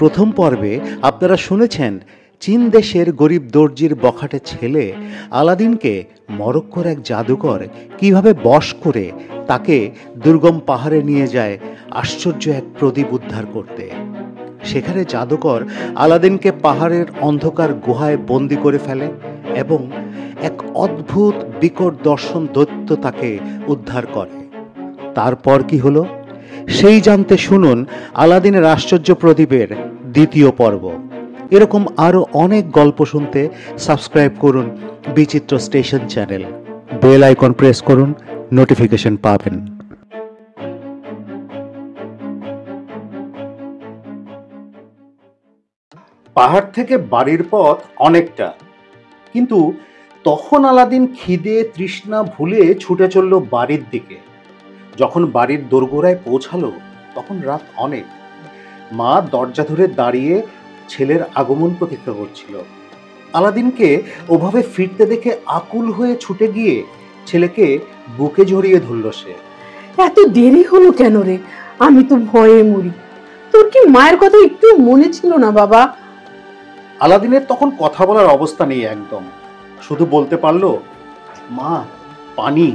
প্রথম পর্বে আপনারা শুনেছেন চীন দেশের গরিব দর্জির বখাটে ছেলে আলাদিনকে মরক্কোর এক জাদুকর কিভাবে বশ করে তাকে দুর্গম পাহাড়ে নিয়ে যায় আশ্চর্য এক প্রদীপ উদ্ধার করতে। সেখানে জাদুকর আলাদিনকে পাহাড়ের অন্ধকার গুহায় বন্দি করে ফেলে এবং এক অদ্ভুত বিকট দর্শন দৈত্য তাকে উদ্ধার করে। তারপর কি হলো সেই জানতে শুনুন আলাদিনের আশ্চর্য প্রদীপের দ্বিতীয় পর্ব। এরকম আরও অনেক গল্প শুনতে সাবস্ক্রাইব করুন Bichitra station channel. Bell icon press করুন, নোটিফিকেশন পাবেন। পাহাড় থেকে বাড়ির পথ অনেকটা, কিন্তু তখন আলাদিন খিদে তৃষ্ণা ভুলে ছুটে চলল বাড়ির দিকে। যখন বাড়ির দোরগোড়ায় পৌঁছালো তখন রাত অনেক। মা দরজা ধরে দাঁড়িয়ে ছেলের আগমন প্রতীক্ষা করছিল। আলাদিনকে ওভাবে ফিরতে দেখে আকুল হয়ে ছুটে গিয়ে ছেলেকে বুকে জড়িয়ে ধরল সে। এত দেরি হলো কেন রে? আমি তো ভয়ে মরি। তোর কি মায়ের কথা একটু মনে ছিল না বাবা? আলাদিনের তখন কথা বলার অবস্থা নেই একদম, শুধু বলতে পারলো, মা পানি।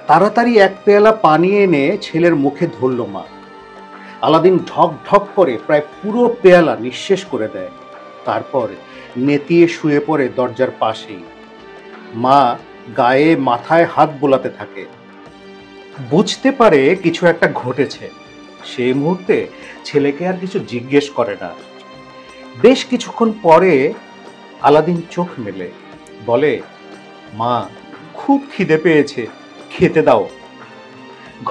তাড়াতাড়ি এক পেয়ালা পানি এনে ছেলের মুখে ধরল মা। আলাদিন ঢক ঢক করে প্রায় পুরো পেয়ালা নিঃশেষ করে দেয়। তারপর নেতিয়ে শুয়ে পড়ে দরজার পাশেই। মা গায়ে মাথায় হাত বোলাতে থাকে। বুঝতে পারে কিছু একটা ঘটেছে। সেই মুহূর্তে ছেলেকে আর কিছু জিজ্ঞেস করে না। বেশ কিছুক্ষণ পরে আলাদিন চোখ মেলে, বলে, মা খুব খিদে পেয়েছে, খেতে দাও।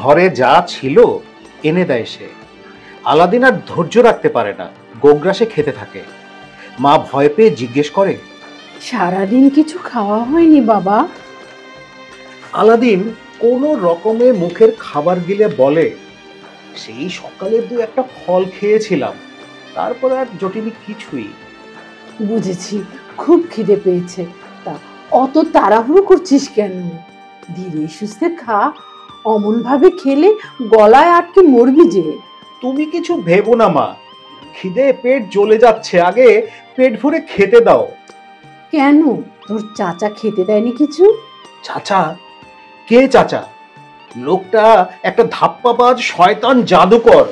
ঘরে যা ছিল এনে দেয় সে। আলাদিন আর ধৈর্য রাখতে পারে না, গোগ্রাসে খেতে থাকে। মা ভয় পেয়ে জিজ্ঞেস করে, সারাদিন কিছু খাওয়া হয়নি বাবা? আলাদিন কোনো রকমে মুখের খাবার গিলে বলে, সেই সকালে দু একটা ফল খেয়েছিলাম, তারপর আর জটিনি কিছুই। বুঝেছি, খুব খিদে পেয়েছে। তা অত তাড়াহুড়ো করছিস কেন? ধীরে সুস্থে খা। অমন ভাবে খেলে গলায় আটকে মরবি যে। তুমি কিছু ভেবো না মা, খিদে পেট জ্বলে যাচ্ছে, আগে পেট ভরে খেতে দাও। কেন, তোর চাচা খেতে দেয়নি কিছু? চাচা? কে চাচা? লোকটা একটা ধাপ্পাবাজ শয়তান জাদুকর,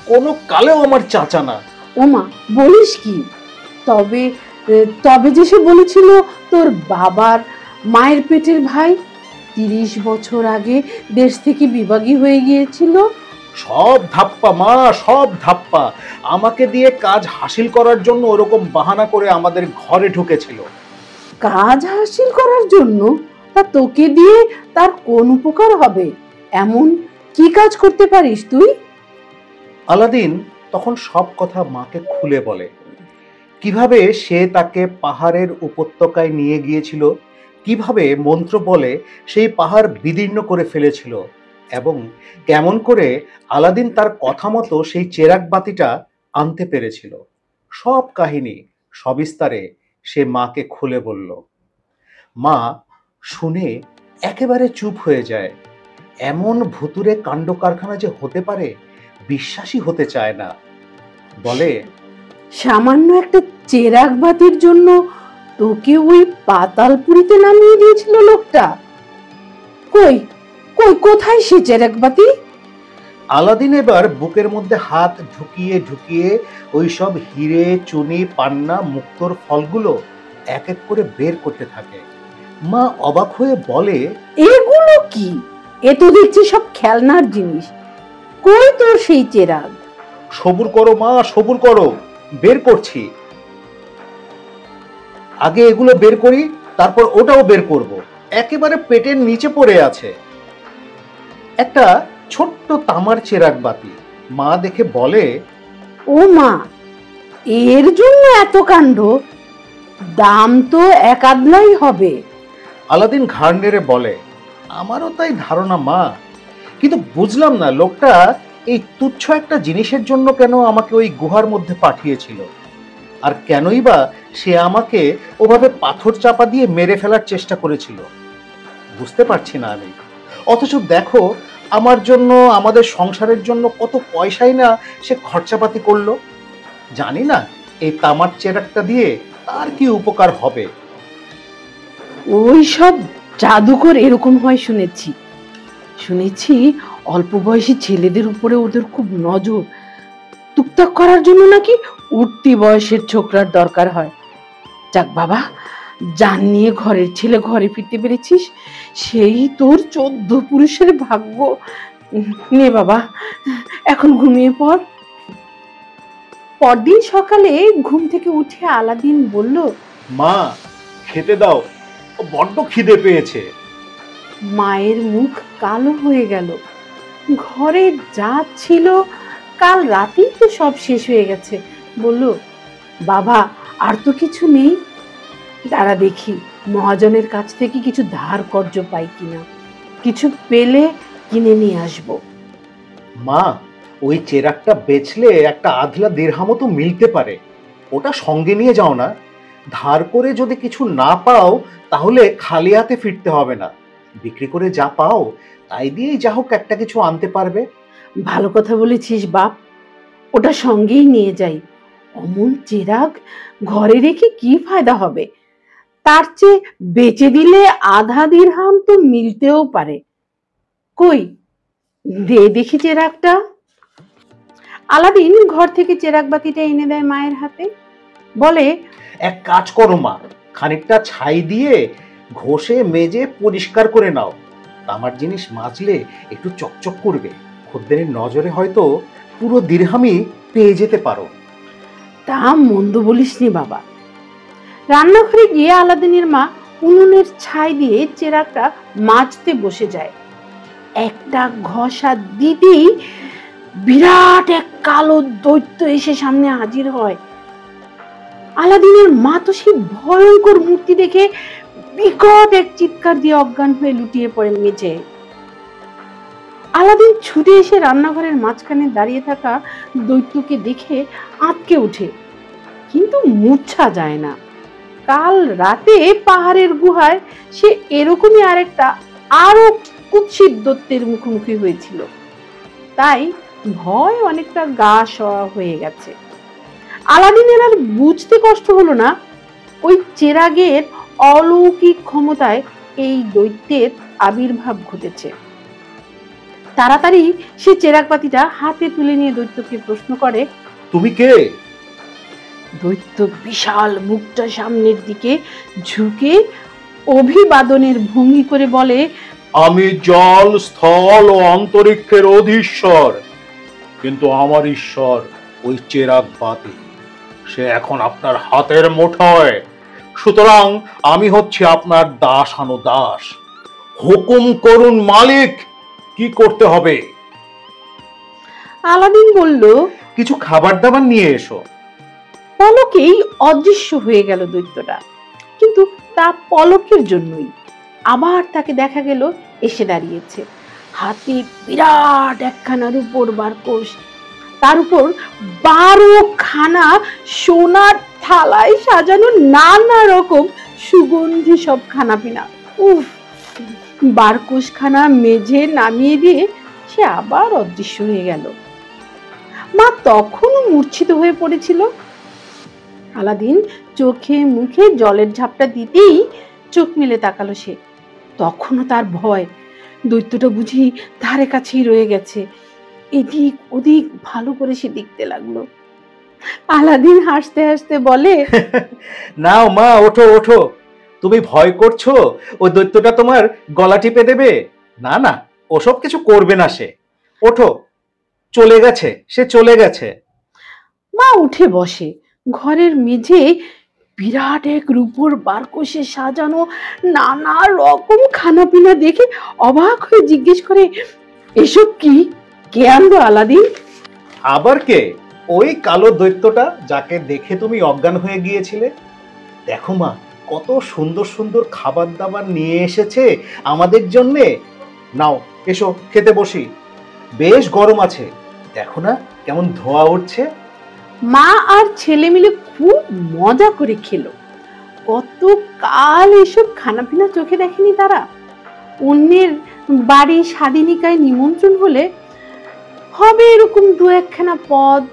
কোনো কালেও আমার চাচা না। ওমা, বলিস কি? তবে তবে যে সে বলেছিল তোর বাবার মায়ের পেটের ভাই 30 বছর আগে দেশ থেকে বিভাগী হয়ে গিয়েছিল। সব ধাপ্পা মা, সব ধাপ্পা। আমাকে দিয়ে কাজ হাসিল করার জন্য ওরকম বাহানা করে আমাদের ঘরে ঢুকেছিল। কাজ হাসিল করার জন্য? তা তোকে দিয়ে তার কোন উপকার হবে? এমন কি কাজ করতে পারিস তুই? আলাদিন তখন সব কথা মাকে খুলে বলে। কিভাবে সে তাকে পাহাড়ের উপত্যকায় নিয়ে গিয়েছিল, কিভাবে মন্ত্র বলে সেই পাহাড় বিদীর্ণ করে ফেলেছিল, এবং কেমন করে আলাদিন তার কথা মতো সেই চেরাগ বাতিটা আনতে পেরেছিল। সব কাহিনী সবিস্তারে সে মাকে খুলে বলল। মা শুনে একেবারে চুপ হয়ে যায়। এমন ভুতুরে কাণ্ড কারখানা যে হতে পারে বিশ্বাসই হতে চায় না। বলে, সামান্য একটা চেরাগ বাতির জন্য তোকে ওই পাতালপুরীতে নামিয়ে দিয়েছিল লোকটা? কই কই কোথায় সে চেরাগ বাতি? আলাদিন এবার বুকের মধ্যে হাত ঢুকিয়ে ঢুকিয়ে ওই সব হিরে, চুনি, পান্না, মুক্তোর ফলগুলো এক এক করে বের করতে থাকে। মা অবাক হয়ে বলে, এগুলো কি? এ তো দেখছি সব খেলনার জিনিস। কই তোর সেই চেরাগ? সবুর করো মা, সবুর করো, বের করছি। আগে এগুলো বের করি, তারপর ওটাও বের করব। একেবারে পেটের নিচে পড়ে আছে। একটা ছোট্ট তামার চেরাগ বাতি। মা দেখে বলে, ও মা, এর জন্য এত কাণ্ড? দাম তো এক আধলাই হবে। আলাদিন ঘাড় নেড়ে বলে, আমারও তাই ধারণা মা, কিন্তু বুঝলাম না লোকটা এই তুচ্ছ একটা জিনিসের জন্য কেন আমাকে ওই গুহার মধ্যে পাঠিয়েছিল, আর কেনই বা সে আমাকে ওভাবে পাথর চাপা দিয়ে মেরে ফেলার চেষ্টা করেছিল। বুঝতে পারছি না আমি। অথচ দেখো আমার জন্য, আমাদের সংসারের জন্য কত পয়সাই না সে খরচাপাতি করলো। জানি না এই তামার চেরাকটা দিয়ে তার কি উপকার হবে। ওই সব জাদুকর এরকম হয় শুনেছি। শুনেছি অল্প বয়সী ছেলেদের উপরে ওদের খুব নজর। টুকটাক করার জন্য নাকি উঠতি বয়সের ছোকরার দরকার হয়। যাক বাবা, জান নিয়ে ঘরের ছেলে ঘরে ফিরতে পেরেছিস, সেই তোর 14 পুরুষের ভাগ্য। নে বাবা, এখন ঘুমিয়ে পড়। পরদিন সকালে ঘুম থেকে উঠে আলাদিন বলল, মা, খেতে দাও, বড্ড খিদে পেয়েছে। মায়ের মুখ কালো হয়ে গেল। ঘরে যা ছিল কাল রাতেই তো সব শেষ হয়ে গেছে। বলল, বাবা আর তো কিছু নেই, দাঁড়া দেখি মহাজনের কাছ থেকে কিছু ধার কর্জ পাই কিনা, কিছু পেলে কিনে নিয়ে আসবো। মা, ওই চেরাকটা বেচলে একটা আধলা দিরহামও তো মিলতে পারে, ওটা সঙ্গে নিয়ে যাও না। ধার করে যদি কিছু না পাও তাহলে খালি হাতে ফিরতে হবে না, বিক্রি করে যা পাও তাই দিয়েই যা হোক একটা কিছু আনতে পারবে। ভালো কথা বলেছিস বাপ, ওটা সঙ্গেই নিয়ে যাই। অমন চেরাগ ঘরে রেখে কি ফায়দা হবে? তার চেয়ে বেচে দিলে আধা দিরহাম তো মিলতেও পারে। কই, দে দেখি চেরাগটা। আলাদিন ঘর থেকে চেরাগ বাতিটা এনে দেয় মায়ের হাতে, বলে, এক কাজ করো মা, খানিকটা ছাই দিয়ে ঘষে মেজে পরিষ্কার করে নাও। তামার জিনিস মাজলে একটু চকচক করবে, খদ্দেরের নজরে হয়তো পুরো দিরহামই পেয়ে যেতে পারো। তা মন্দ বলিসনি বাবা। রান্নাঘরে গিয়ে আলাদিনের মা উনুনের ছাই দিয়ে চেরাগটা মাজতে বসে যায়। একটা ঘষা দিতেই বিরাট এক কালো দৈত্য এসে সামনে হাজির হয়। আলাদিনের মা তো সেই ভয়ঙ্কর মূর্তি দেখে বিকট এক চিৎকার দিয়ে অজ্ঞান হয়ে লুটিয়ে পড়ে মেঝে। আলাদিন ছুটে এসে রান্নাঘরের মাঝখানে দাঁড়িয়ে থাকা দৈত্যকে দেখে আঁতকে ওঠে, কিন্তু মূর্ছা যায় না। কাল রাতে পাহাড়ের গুহায় সে এরকমই আরেকটা আরো কুৎসিত দৈত্যের মুখোমুখি হয়েছিল, তাই ভয় অনেকটা গা সওয়া হয়ে গেছে। আলাদিনের আর বুঝতে কষ্ট হলো না ওই চেরাগের অলৌকিক ক্ষমতায় এই দৈত্যের আবির্ভাব ঘটেছে। তাড়াতাড়ি সে চেরাগ বাতিটা হাতে তুলে নিয়ে দৈত্যকে প্রশ্ন করে, তুমি কে? দৈত্য বিশাল মুখটা সামনের দিকে ঝুঁকে অভিবাদনের ভঙ্গি করে বলে, আমি জল, স্থল ও অন্তরিক্ষের অধীশ্বর, কিন্তু আমার ঈশ্বর ওই চেরাগ বাতি, সে এখন আপনার হাতের মুঠোয়। সুতরাং আমি হচ্ছি আপনার দাসানুদাস। হুকুম করুন মালিক, কি করতে হবে? আলাদিন বলল, কিছু খাবার দাবার নিয়ে এসো। পলকেই অদৃশ্য হয়ে গেল দৈত্যটা, কিন্তু তা পলকের জন্যই। আবার তাকে দেখা গেল এসে দাঁড়িয়েছে, হাতে বিরাট একখানা রূপোর বারকোশ, তার উপর 12খানা সোনার থালায় সাজানো নানা রকম সুগন্ধি সব খানাপিনা। উফ! বারকোশখানা মেঝে নামিয়ে দিয়ে সে আবার অদৃশ্য হয়ে গেল। মা তখনও মূর্ছিত হয়ে পড়েছিল। আলাদিন চোখে মুখে জলের ঝাপটা দিতেই চোখ মেলে তাকালো সে। তখনও তার ভয়, দৈত্যটা বুঝি ধারে কাছেই রয়ে গেছে। এদিক ওদিক ভালো করে সে দেখতে লাগলো। আলাদিন হাসতে হাসতে বলে, নাও মা, ওঠো ওঠো, তুমি ভয় করছো ওই দৈত্যটা তোমার গলা টিপে দেবে? না না, ওসব কিছু করবে না সে। ওঠো, চলে গেছে, সে চলে গেছে। মা উঠে বসে। ঘরের মেঝে বিরাট এক রূপোর বারকোশে সাজানো নানা রকম খানাপিনা দেখে অবাক হয়ে জিজ্ঞেস করে, এসব কি? কে আনলো আলাদিন? আবার কে? ওই কালো দৈত্যটা যাকে দেখে তুমি অজ্ঞান হয়ে গিয়েছিলে। দেখো মা, কত সুন্দর সুন্দর খাবার দাবার নিয়ে এসেছে আমাদের জন্যে। নাও এসো, খেতে বসি। বেশ গরম আছে, দেখো না কেমন ধোঁয়া উঠছে। মা আর ছেলে মিলে খুব মজা করে খেলো। কত কাল এসব খানাপিনা চোখে দেখেনি তারা। অন্যের বাড়ি স্বাদিনিকায় নিমন্ত্রণ হলে হবে এরকম 2-1খানা পদ,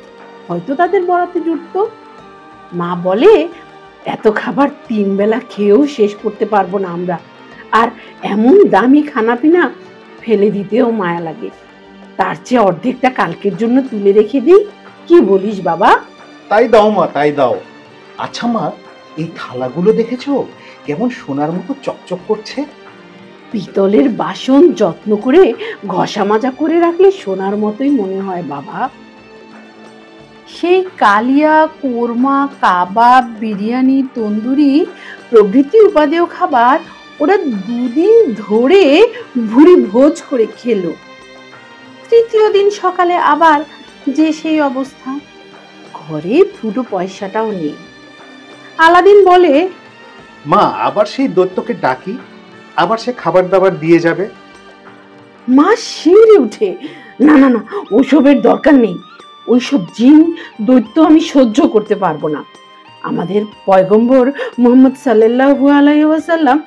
হয়তো তাদের বরাতে জুটতো। মা বলে, এত খাবার 3 বেলা খেয়েও শেষ করতে পারবো না আমরা, আর এমন দামি খানাপিনা ফেলে দিতেও মায়া লাগে। তার চেয়ে অর্ধেকটা কালকের জন্য তুলে রেখে দিই। কি বলিস বাবা? তাই দাও মা, তাই দাও। আচ্ছা মা, এই থালাগুলো দেখেছো কেমন সোনার মতো চকচক করছে? পিতলের বাসন যত্ন করে ঘষা মাজা করে রাখলে সোনার মতোই মনে হয় বাবা। সেই কালিয়া, কোরমা, কাবাব, বিরিয়ানি, তন্দুরি প্রভৃতি উপাদেয় খাবার ওরা 2 দিন ধরে ভুরি ভোজ করে খেলো। তৃতীয় দিন সকালে আবার যে সেই অবস্থা, ঘরে ফুটো পয়সাটাও নেই। আলাদিন বলে, মা আবার সেই দৈত্যকে ডাকি, আবার সে খাবার দাবার দিয়ে যাবে। মা শিউরে উঠে, না না না, ওসবের দরকার নেই। ওইসব জিন দৈত্য আমি সহ্য করতে পারবো না। আমাদের পয়গম্বর মুহাম্মদ সাল্লাল্লাহু আলাইহি ওয়াসাল্লাম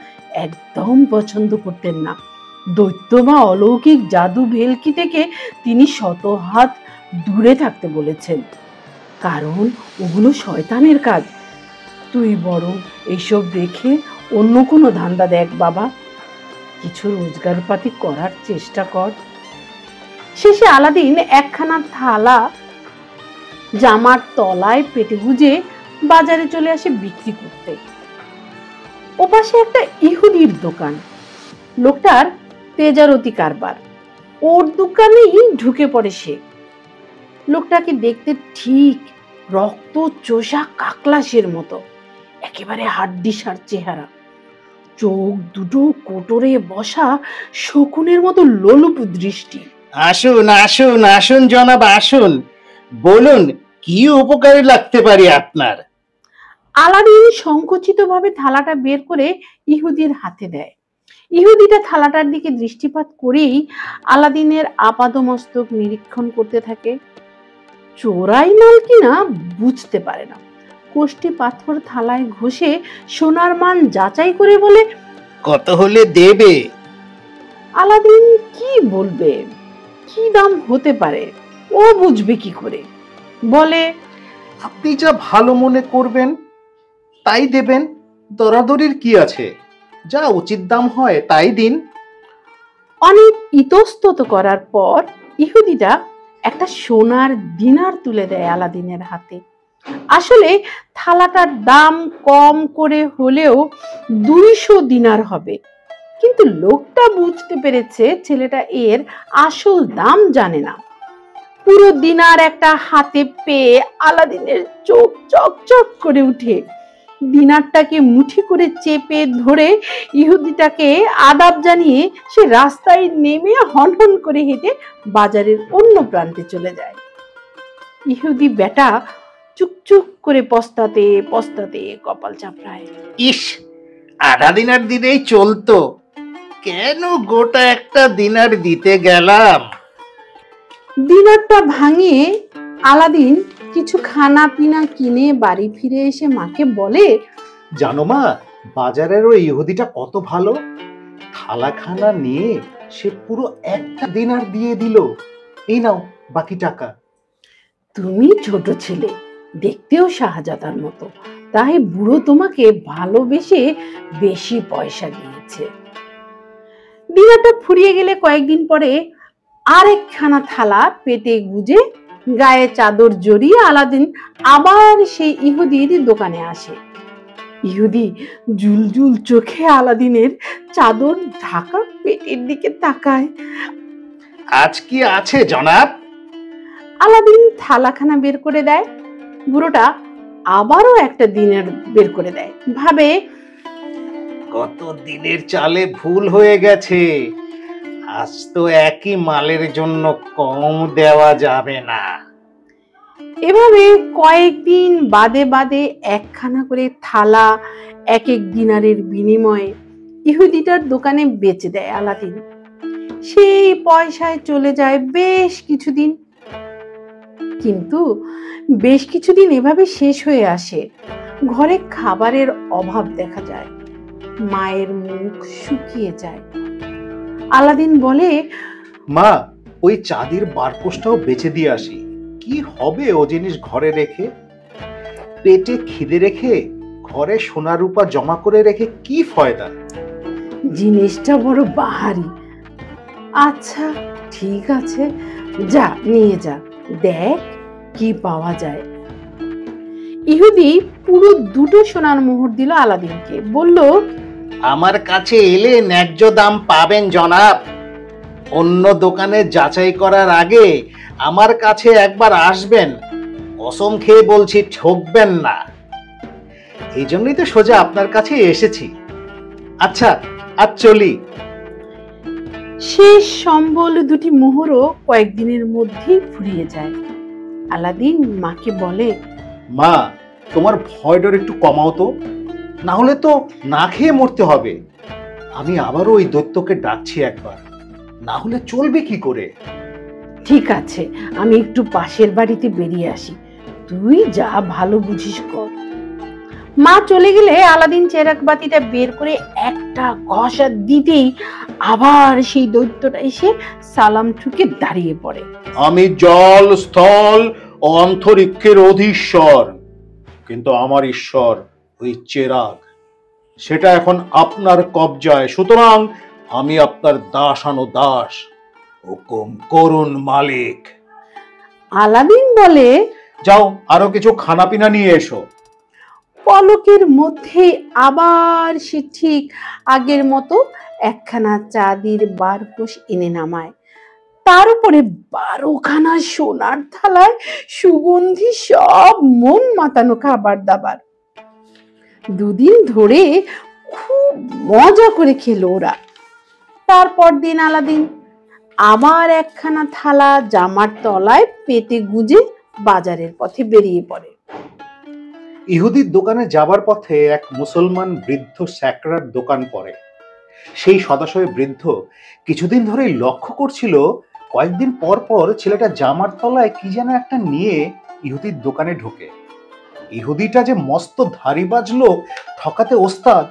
একদম পছন্দ করতেন না। দৈত্য বা অলৌকিক জাদু ভেলকি থেকে তিনি শত হাত দূরে থাকতে বলেছেন, কারণ ওগুলো শয়তানের কাজ। তুই বরং এইসব রেখে অন্য কোনো ধান্দা দেখ বাবা, কিছু রোজগারপাতি করার চেষ্টা কর। শেষে আলাদিন একখানা থালা জামার তলায় পেটে গুজে বাজারে চলে আসে বিক্রি করতে। ওপাশে একটা ইহুদির দোকান, লোকটার তেজারতি কারবার। ওর দোকানেই ঢুকে পড়ে সে। লোকটাকে দেখতে ঠিক রক্ত চোষা কাকলাসের মতো, একেবারে হাড্ডিসার চেহারা, চোখ দুটো কোটরে বসা শকুনের মতো লোলুপ দৃষ্টি। আসুন আসুন আসুন জনাব, আসুন, বলুন কি উপকারে লাগতে পারি আপনার? আলাদিন সংকুচিত ভাবে থালাটা বের করে ইহুদির হাতে দেয়। ইহুদিটা থালাটার দিকে দৃষ্টিপাত করেই আলাদিনের আপাদমস্তক নিরীক্ষণ করতে থাকে। চোরাই মাল কিনা বুঝতে পারে না। কোষ্ঠী পাথর থালায় ঘষে সোনার মান যাচাই করে বলে, কত হলে দেবে? আলাদিন কি বলবে, কি দাম হতে পারে ও বুঝবে কি করে? বলে, আপনি যা ভালো মনে করবেন তাই দেবেন, দরাদরির কি আছে? যা উচিত দাম হয় তাই দিন। অনেক ইতস্তত করার পর ইহুদিটা একটা সোনার দিনার তুলে দেয় আলাদিনের হাতে। আসলে থালাটার দাম কম করে হলেও 200 দিনার হবে, কিন্তু লোকটা বুঝতে পেরেছে ছেলেটা এর আসল দাম জানে না। পুরো দিনার একটা হাতে পেয়ে আলাদিনের চোখ চকচক করে উঠে। দিনারটাকে মুঠি করে চেপে ধরে ইহুদিটাকে আদাব জানিয়ে সে রাস্তায় নেমে হনহন করে হেঁটে বাজারের অন্য প্রান্তে চলে যায়। ইহুদি বেটা চুকচুক করে পস্তাতে পস্তাতে কপাল চাপড়ায়। ইস, আধা দিনার দিলেই চলতো, কেন গোটা একটা দিনার দিতে গেলাম? দিনারটা ভাঙিয়ে আলাদিন কিছু খানা পিনা কিনে বাড়ি ফিরে এসে মাকে বলে, জানো মা, বাজারের ওই ইহুদিটা কত ভালো। থালাখানা নিয়ে সে পুরো একটা দিনার দিয়ে দিল। এই নাও বাকি টাকা। তুমি ছোট ছেলে, দেখতেও শাহজাদার মতো, তাই বুড়ো তোমাকে ভালোবেসে বেশি পয়সা দিয়েছে। দিনারটা ফুরিয়ে গেলে কয়েকদিন পরে আরেকখানা থালা পেটে গুজে গায়ে চাদর জড়িয়ে আলাদিন আবার সেই ইহুদির দোকানে আসে। ইহুদি জুলজুল চোখে আলাদিনের চাদর ঢাকা পেটের দিকে তাকায়। আজ কি আছে জনাব? আলাদিন থালাখানা বের করে দেয়। বুড়োটা আবারও একটা দিনের বের করে দেয়, ভাবে, কত দিনের চালে ভুল হয়ে গেছে, আজ তো একই মালের জন্য কম দেওয়া যাবে না। এভাবে কয়েকদিন বাদে বাদে একখানা করে থালা এক এক দিনারের বিনিময়ে ইহুদিটার দোকানে বেচে দেয় আলাদিন। সেই পয়সায় চলে যায় বেশ কিছুদিন। কিন্তু বেশ কিছুদিন এভাবে শেষ হয়ে আসে। ঘরে খাবারের অভাব দেখা যায়, মায়ের মুখ শুকিয়ে যায়। আলাদিন বলে, মা, ওই চাঁদির বারপোস্টটাও বেচে দিয়ে আসি, কি হবে ও জিনিস ঘরে রেখে? পেটে খিদে রেখে ঘরে সোনা রূপা জমা করে রেখে কি ফায়দা? জিনিসটা বড় বাহারি। আচ্ছা ঠিক আছে, যা নিয়ে যা, দেখ কি পাওয়া যায়। ইহুদি পুরো 2টো সোনার মোহর দিল আলাদিনকে, বলল, আমার কাছে এলে ন্যায্য দাম পাবেন জনাব। অন্য দোকানে যাচাই করার আগে আমার কাছে একবার আসবেন। কসম খেয়ে বলছি, ঠকবেন না। এই জন্যই তো সোজা আপনার কাছে এসেছি। আচ্ছা, আজ চলি। শেষ সম্বল 2টি মোহরও কয়েকদিনের মধ্যেই ফুরিয়ে যায়। আলাদিন মাকে বলে, মা, তোমার ভয় ডর একটু কমাও তো, না হলে তো না খেয়ে মরতে হবে। আমি আবারও ওই দৈত্যকে ডাকছি একবার, না হলে চলবে কি করে? ঠিক আছে, আমি একটু পাশের বাড়িতে বেরিয়ে আসি, তুই যা ভালো বুঝিস কর। মা চলে গেলে আলাদিন চেরাগ বাতিটা বের করে একটা ঘষা দিতেই আবার সেই দৈত্যটা এসে সালাম ঠুকে দাঁড়িয়ে পড়ে। আমি জল, স্থল ও অন্তরিক্ষের অধীশ্বর, কিন্তু আমার ঈশ্বর ওই চেরাগ, সেটা এখন আপনার কবজায়। সুতরাং আমি আপনার দাসানুদাস, হুকুম করুন মালিক। আলাদিন বলে, যাও, আরো কিছু খানাপিনা নিয়ে এসো। পলকের মধ্যে আবার সে ঠিক আগের মতো একখানা চাঁদির বারকোষ এনে নামায়, তার উপরে 12খানা সোনার থালায় সুগন্ধি সব মন মাতানো খাবার দাবার। 2 দিন ধরে খুব মজা করে খেলো ওরা। তারপর দিন আলাদিন আবার একখানা থালা জামার তলায় পেতে গুজে বাজারের পথে বেরিয়ে পড়ে। ইহুদির দোকানে যাবার পথে এক মুসলমান বৃদ্ধ স্যাকরার দোকান পড়ে। সেই সদাশয় বৃদ্ধ কিছুদিন ধরেই লক্ষ্য করছিল, কয়েকদিন পর পর ছেলেটা জামার তলায় কি যেন একটা নিয়ে ইহুদির দোকানে ঢোকে। ইহুদিটা যে মস্ত ধারিবাজ লোক, ঠকাতে ওস্তাদ,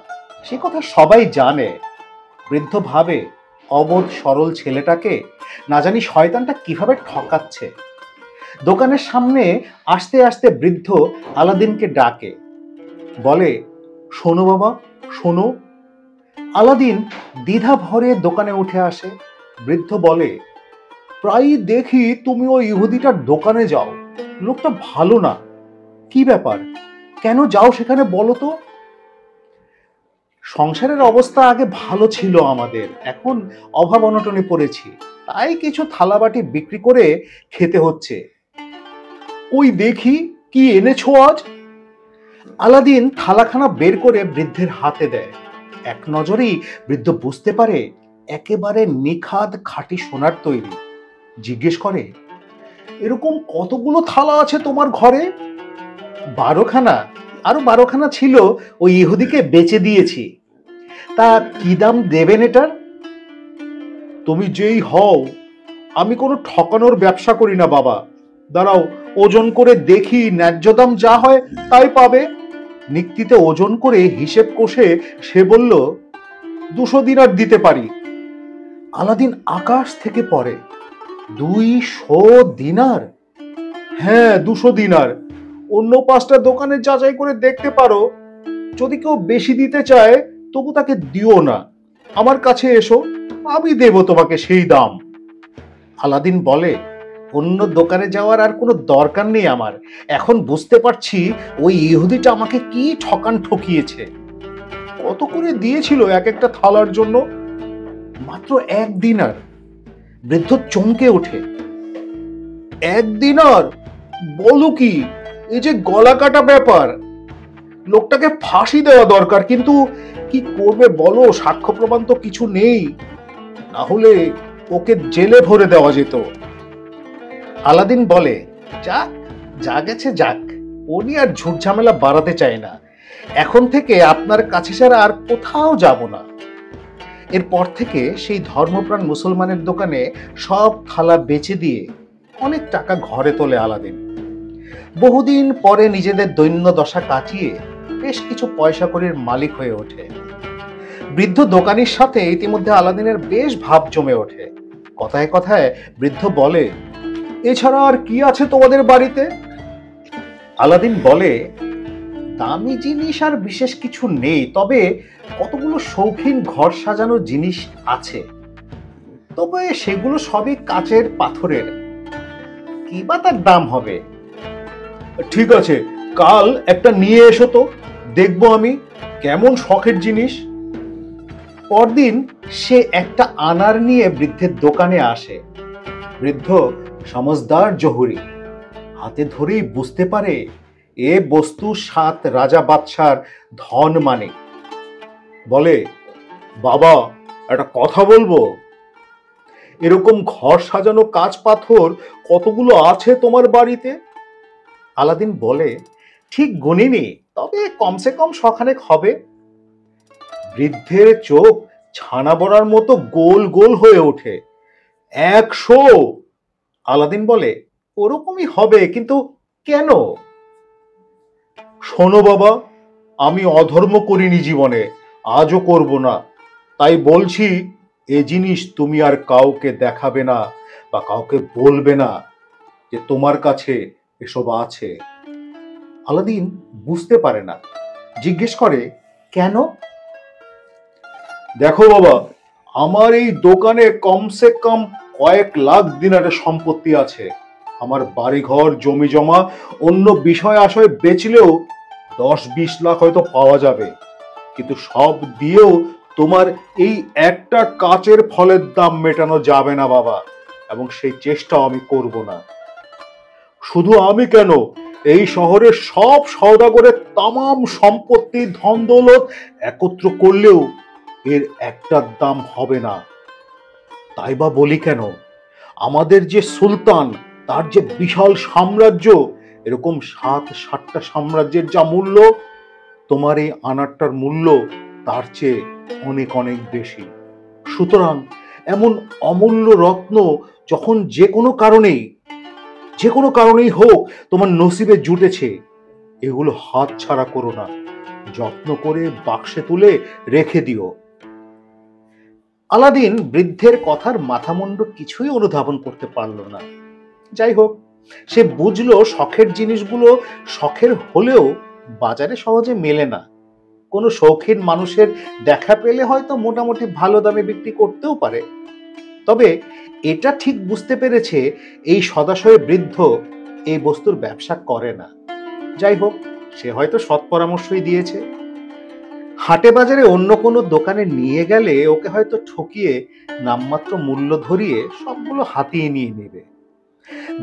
সে কথা সবাই জানে। বৃদ্ধ ভাবে, অবোধ সরল ছেলেটাকে না জানি শয়তানটা কিভাবে ঠকাচ্ছে। দোকানের সামনে আসতে আসতে বৃদ্ধ আলাদিনকে ডাকে, বলে, শোনো বাবা, শোনো। আলাদিন দ্বিধা ভরে দোকানে উঠে আসে। বৃদ্ধ বলে, প্রায়ই দেখি তুমি ওই ইহুদিটার দোকানে যাও, লোকটা ভালো না। কি ব্যাপার, কেন যাও সেখানে বলো তো? সংসারের অবস্থা আগে ভালো ছিল আমাদের, এখন অভাব অনটনে পড়েছি, তাই কিছু থালাবাটি বিক্রি করে খেতে হচ্ছে। ওই দেখি কি এনেছো আজ। আলাদিন থালাখানা বের করে বৃদ্ধের হাতে দেয়। এক নজরেই বৃদ্ধ বুঝতে পারে একেবারে নিখাদ খাঁটি সোনার তৈরি। জিজ্ঞেস করে, এরকম কতগুলো থালা আছে তোমার ঘরে? 12খানা, আরো 12খানা ছিল ওই ইহুদিকে বেচে দিয়েছি। তা কি দাম দেবেন এটার? তুমি যেই হও, আমি কোনো ঠকানোর ব্যবসা করি না বাবা। দাঁড়াও, ওজন করে দেখি, ন্যায্য দাম যা হয় তাই পাবে। নিক্তিতে ওজন করে হিসেব কষে সে বলল, 200 দিনার দিতে পারি। আলাদিন আকাশ থেকে পড়ে, 200 দিনার? হ্যাঁ, 200 দিনার। অন্য 5টা দোকানে যাচাই করে দেখতে পারো, যদি কেউ বেশি দিতে চায় তবু তাকে দিও না, আমার কাছে এসো, আমি দেব তোমাকে সেই দাম। আলাদিন বলে, অন্য দোকানে যাওয়ার আর কোনো দরকার নেই আমার। এখন বুঝতে পারছি ওই ইহুদিটা আমাকে কি ঠকিয়েছে। কত করে দিয়েছিল এক একটা থালার জন্য? মাত্র 1 দিনার। বৃদ্ধ চমকে ওঠে, 1 দিনার? বলো কি? এই যে গলা কাটা ব্যাপার। লোকটাকে ফাঁসি দেওয়া দরকার, কিন্তু কি করবে বলো, সাক্ষ্য প্রমাণ তো কিছু নেই, না হলে ওকে জেলে ভরে দেওয়া যেত। আলাদিন বলে, যাক, যা গেছে যাক, উনি আর ঝুট ঝামেলা বাড়াতে চায় না। এখন থেকে আপনার কাছে ছাড়া আর কোথাও যাব না। এরপর থেকে সেই ধর্মপ্রাণ মুসলমানের দোকানে সব থালা বেচে দিয়ে অনেক টাকা ঘরে তোলে আলাদিন। বহুদিন পরে নিজেদের দৈন্য দশা কাটিয়ে বেশ কিছু পয়সা কড়ির মালিক হয়ে ওঠে। বৃদ্ধ দোকানির সাথে ইতিমধ্যে আলাদিনের বেশ ভাব জমে ওঠে। কথায় কথায় বৃদ্ধ বলে, এছাড়া আর কি আছে তোমাদের বাড়িতে? আলাদিন বলে, দামি জিনিস আর বিশেষ কিছু নেই, তবে কতগুলো শৌখিন ঘর সাজানোর জিনিস আছে। তবে সেগুলো সবই কাচের পাথরের, কি বা তার দাম হবে। ঠিক আছে, কাল একটা নিয়ে এসো তো, দেখবো আমি কেমন শখের জিনিস। পরদিন সে একটা আনার নিয়ে বৃদ্ধের দোকানে আসে। বৃদ্ধ সমজদার জহুরি, হাতে ধরেই বুঝতে পারে এ বস্তু 7 রাজা বাদশার ধন মানে। বলে, বাবা একটা কথা বলবো? এরকম ঘর সাজানো কাঁচ পাথর কতগুলো আছে তোমার বাড়িতে? আলাদিন বলে, ঠিক গুনিনি, তবে কমসে কম শখানেক হবে। বৃদ্ধের চোখ ছানা বড়ার মতো গোল গোল হয়ে ওঠে। 100! আলাদিন বলে, ওরকমই হবে, কিন্তু কেন? শোনো বাবা, আমি অধর্ম করিনি জীবনে, আজও করব না। তাই বলছি, এ জিনিস তুমি আর কাউকে দেখাবে না বা কাউকে বলবে না যে তোমার কাছে এসব আছে। আলাদিন বুঝতে পারে না, জিজ্ঞেস করে, কেন? দেখো বাবা, আমার এই দোকানে কমসে কম কয়েক লাখ দিনারের সম্পত্তি আছে। আমার বাড়িঘর জমি জমা অন্য বিষয় আশয় বেচলেও 10-20 লাখ হয়তো পাওয়া যাবে, কিন্তু সব দিয়েও তোমার এই একটা কাচের ফলের দাম মেটানো যাবে না বাবা, এবং সেই চেষ্টাও আমি করব না। শুধু আমি কেন, এই শহরের সব সওদাগরের তামাম সম্পত্তি ধন দৌলত একত্র করলেও এর একটার দাম হবে না। তাই বা বলি কেন, আমাদের যে সুলতান, তার যে বিশাল সাম্রাজ্য, এরকম 7-8টা সাম্রাজ্যের যা মূল্য, তোমার এই আনারটার মূল্য তার চেয়ে অনেক অনেক বেশি। সুতরাং এমন অমূল্য রত্ন যখন যে কোনো কারণেই হোক তোমার নসিবে জুটেছে, এগুলো হাত ছাড়া করো না, যত্ন করে বাক্সে তুলে রেখে দিও। আলাদিন বৃদ্ধের কথার মাথামুন্ড কিছুই অনুধাবন করতে পারল না। যাই হোক, সে বুঝলো শখের জিনিসগুলো শখের হলেও বাজারে সহজে মেলে না। কোনো শৌখিন মানুষের দেখা পেলে হয়তো মোটামুটি ভালো দামে বিক্রি করতেও পারে। তবে এটা ঠিক বুঝতে পেরেছে এই সদাশয় বৃদ্ধ এই বস্তুর ব্যবসা করে না। যাই হোক, সে হয়তো সৎ পরামর্শই দিয়েছে। হাটে বাজারে অন্য কোনো দোকানে নিয়ে গেলে ওকে হয়তো ঠকিয়ে নামমাত্র মূল্য ধরিয়ে সবগুলো হাতিয়ে নিয়ে নেবে।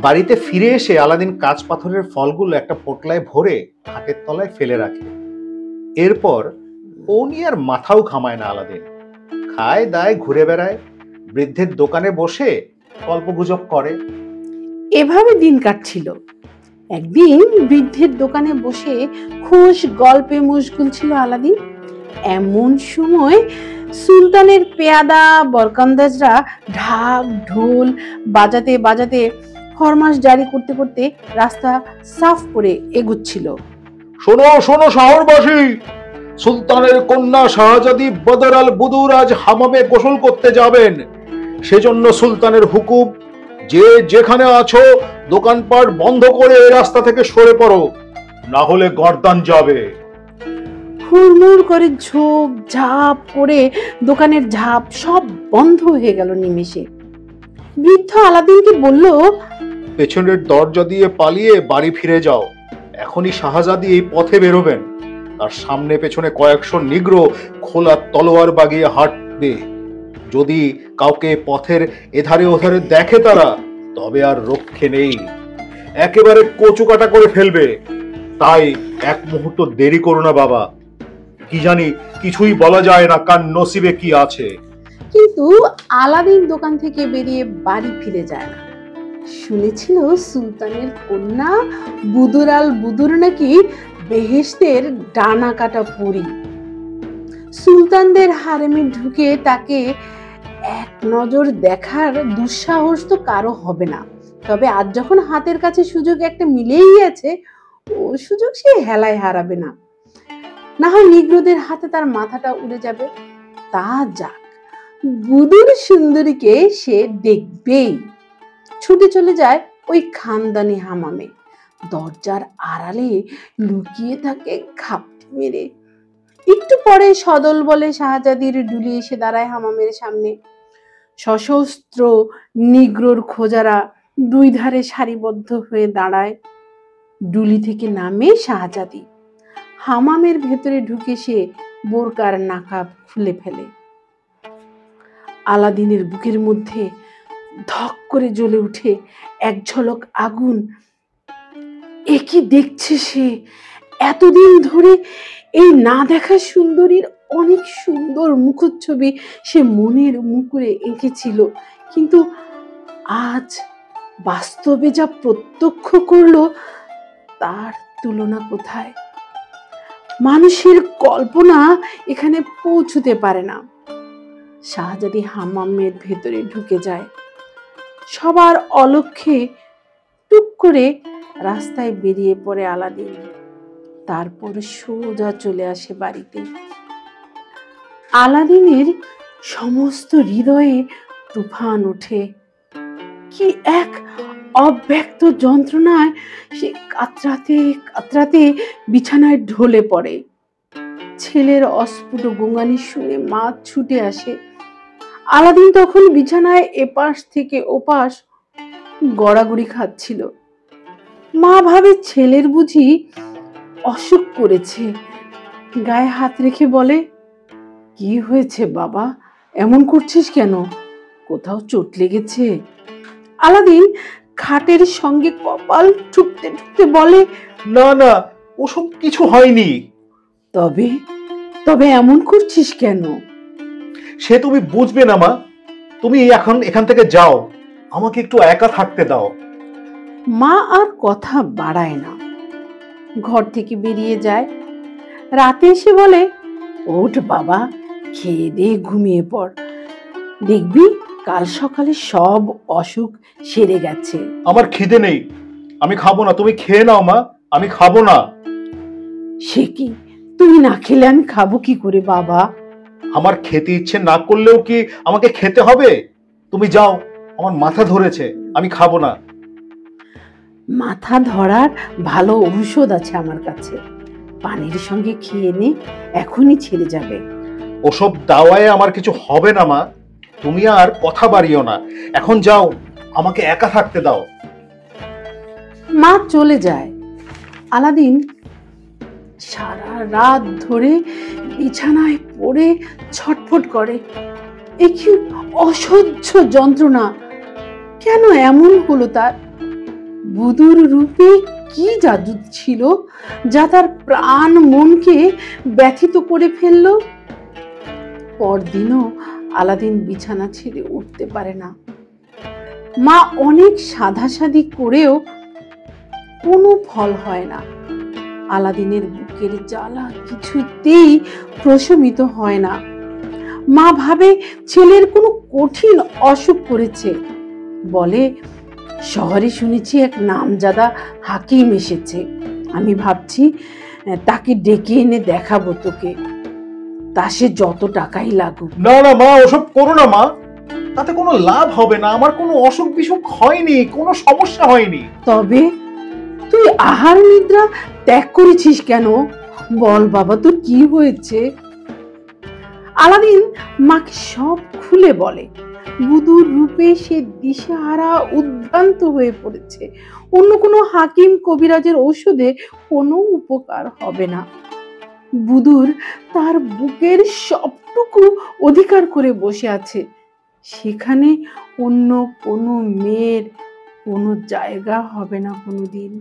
বাড়িতে ফিরে এসে আলাদিন কাঁচ পাথরের ফলগুলো একটা পোটলায় ভরে খাটের তলায় ফেলে রাখে। এরপর ও নিয়ে আর মাথাও ঘামায় না আলাদিন। খায় দায়, ঘুরে বেড়ায়, বৃদ্ধের দোকানে বসে গল্পগুজব করে। এভাবে দিন কাটছিল। একদিন বৃদ্ধের দোকানে বসে খুশ গল্পে মশগুল ছিল আলাদিন। এমন সময় সুলতানের পেয়াদা বরকন্দাজরা ঢাক ঢোল বাজাতে বাজাতে ফরমাস জারি করতে করতে রাস্তা সাফ করে এগুচ্ছিল। শোনো শোনো শহরবাসী, সুলতানের কন্যা শাহজাদি বদর আল বুদুর আজ হামামে গোসল করতে যাবেন। সেজন্য সুলতানের হুকুম, যে যেখানে আছো দোকানপাট বন্ধ করে এই রাস্তা থেকে সরে পড়ো, না হলে গর্দান যাবে। হুড়মুড় করে ঝোপ ঝাপ করে দোকানের ঝাপ সব বন্ধ হয়ে গেল নিমেষে। বৃদ্ধ আলাদিনকে বলল, পেছনের দরজা দিয়ে পালিয়ে বাড়ি ফিরে যাও। এখনই শাহজাদি এই পথে বেরোবেন, তার সামনে পেছনে কয়েকশো নিগ্রো খোলা তলোয়ার বাগিয়ে হাঁটবে। যদি কাউকে পথের এধারে ওধারে দেখে তারা, তবে আর রক্ষে নেই, একেবারে কচুকাটা করে ফেলবে। তাই এক মুহূর্ত দেরি করো না বাবা, কি জানি কিছুই বলা যায় না কার নসিবে কি আছে। কিন্তু আলাদিন দোকান থেকে বেরিয়ে বাড়ি ফিরে যায় না। শুনেছিল সুলতানের কন্যা বুদুর আল বুদুর নাকি বেহেশতের ডানা কাটা পরী। সুলতানদের হারেমে ঢুকে তাকে এক নজর দেখার দুঃসাহস তো কারো হবে না। তবে আজ যখন হাতের কাছে সুযোগ একটা মিলেই গেছে, ও সুযোগ সে হেলায় হারাবে না। না হয় নিগ্রোদের হাতে তার মাথাটা উড়ে যাবে। তা যাক, বুদুর সুন্দরীকে সে দেখবেই। ছুটে চলে যায় ওই খানদানি হামামে দরজার আড়ালে লুকিয়ে থাকে ঘাপটি মেরে। একটু পরে সদল বলে শাহজাদির ডুলি এসে দাঁড়ায় হামামের সামনে। সশস্ত্র নিগ্রোর খোঁজারা দুই ধারে সারিবদ্ধ হয়ে দাঁড়ায়। ডুলি থেকে নামে শাহজাদি। হামামের ভেতরে ঢুকে সে বোরকার নাকাব খুলে ফেলে। আলাদিনের বুকের মধ্যে ধক করে জ্বলে উঠে এক ঝলক আগুন। এ কি দেখছে সে? এতদিন ধরে এই না দেখা সুন্দরীর অনেক সুন্দর মুখচ্ছবি সে মনের মুকুরে এঁকেছিল, কিন্তু আজ বাস্তবে যা প্রত্যক্ষ করলো তার তুলনা কোথায়? মানুষের কল্পনা এখানে পৌঁছতে পারে না। শাহজাদি হামামের ভেতরে ঢুকে যায়। সবার অলক্ষ্যে টুক করে রাস্তায় বেরিয়ে পড়ে আলাদিন। তারপর সোজা চলে আসে বাড়িতে। আলাদিনের সমস্ত হৃদয়ে তুফান ওঠে। কি এক অব্যক্ত যন্ত্রণায় সে কাতরাতে কাতরাতে বিছানায় ঢলে পড়ে। ছেলের অস্ফুট গোঙানি শুনে মা ছুটে আসে। আলাদিন তখন বিছানায় এপাশ থেকে ওপাশ গড়াগড়ি খাচ্ছিল। মা ভাবে ছেলের বুঝি অসুখ করেছে। গায়ে হাত রেখে বলে, কি হয়েছে বাবা, এমন করছিস কেন? কোথাও চোট লেগেছে? আলাদিন খাটের সঙ্গে কপাল ঠুকতে ঠুকতে বলে, না না, ওসব কিছু হয়নি। তবে তবে এমন করছিস কেন? সে তুমি বুঝবে না মা, তুমি এখন এখান থেকে যাও, আমাকে একটু একা থাকতে দাও। মা আর কথা বাড়ায় না, ঘর থেকে বেরিয়ে যায়। রাতে এসে বলে, ওঠ বাবা, খেয়ে দিয়ে ঘুমিয়ে পড়, দেখবি কাল সকালে সব অসুখ সেরে গেছে। আমার খিদে নেই, আমি খাবো না, তুমি খেয়ে নাও মা, আমি খাবো না। সে কি, তুমি না খেলে আমি খাবো কি করে বাবা? আমার খেতে ইচ্ছে না করলেও কি আমাকে খেতে হবে? তুমি যাও, আমার মাথা ধরেছে, আমি খাবো না। মাথা ধরার ভালো ঔষধ আছে আমার কাছে, পানির সঙ্গে খেয়ে নে, এখনই ছেড়ে যাবে। ওসব দাওয়ায় আমার কিছু হবে না মা, তুমি আর কথা বাড়িও না, এখন যাও, আমাকে একা থাকতে দাও। মা চলে যায়। আলাদিন সারা রাত ধরে বিছানায় পড়ে ছটফট করে। এ কি অসহ্য যন্ত্রণা! কেন এমন হলো তার? বুদুর রূপে কি জাদু ছিল যা তার প্রাণ মনকে ব্যথিত করে ফেলল? পরদিনও আলাদিন বিছানা ছেড়ে উঠতে পারে না। মা অনেক সাধাসাধি করেও কোনো ফল হয় না। আলাদিনের বুকের জ্বালা কিছুতেই প্রশমিত হয় না। মা ভাবে ছেলের কোনো কঠিন অসুখ করেছে। বলে, শহরে শুনেছি এক নামজাদা হাকিম এসেছে, আমি ভাবছি তাকে ডেকে এনে দেখাবো তোকে, তা সে যত টাকাই লাগুক। না না মা, ওসব করো না মা, তাতে কোনো লাভ হবে না, আমার কোনো অসুখ বিসুখ হয়নি, কোনো সমস্যা হয়নি। তবে তুই আহার নিদ্রা ত্যাগ করেছিস কেন? বল বাবা, তোর কি হয়েছে? আলাদিন মাকে সব খুলে বলে। বুদুর রূপে সে দিশেহারা উদ্ভ্রান্ত হয়ে পড়েছে। অন্য কোনো হাকিম কবিরাজের ঔষধে কোনো উপকার হবে না। বুদুর তার বুকের সবটুকু অধিকার করে বসে আছে, সেখানে অন্য কোনো মেয়ের কোনো জায়গা হবে না কোনোদিন।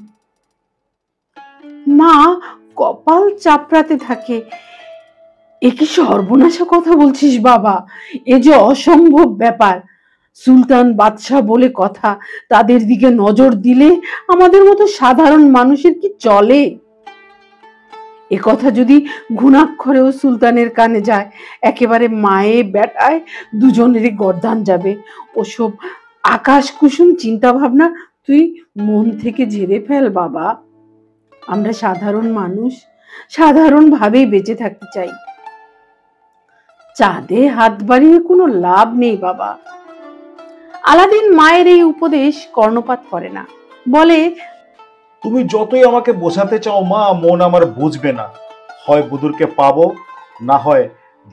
মা কপাল চাপড়াতে থাকে। এ কি সর্বনাশা কথা বলছিস বাবা? এ যে অসম্ভব ব্যাপার। সুলতান বাদশাহ বলে কথা, তাদের দিকে নজর দিলে আমাদের মতো সাধারণ মানুষের কি চলে? এ কথা যদি ঘুণাক্ষরেও সুলতানের কানে যায়, একেবারে মায়ে বেটায় দুজনেরই গর্দান যাবে। ওসব আকাশ কুসুম চিন্তা ভাবনা তুই মন থেকে ঝেড়ে ফেল বাবা। আমরা সাধারণ মানুষ, সাধারণ ভাবেই বেঁচে থাকতে চাই। চাঁদে হাত বাড়িয়ে কোনো লাভ নেই বাবা। আলাদিন মায়ের এই উপদেশ কর্ণপাত করে না। বলে, তুমি যতই আমাকে বোঝাতে চাও মা, মন আমার বুঝবে না। হয় বুদুরকে পাবো, না হয়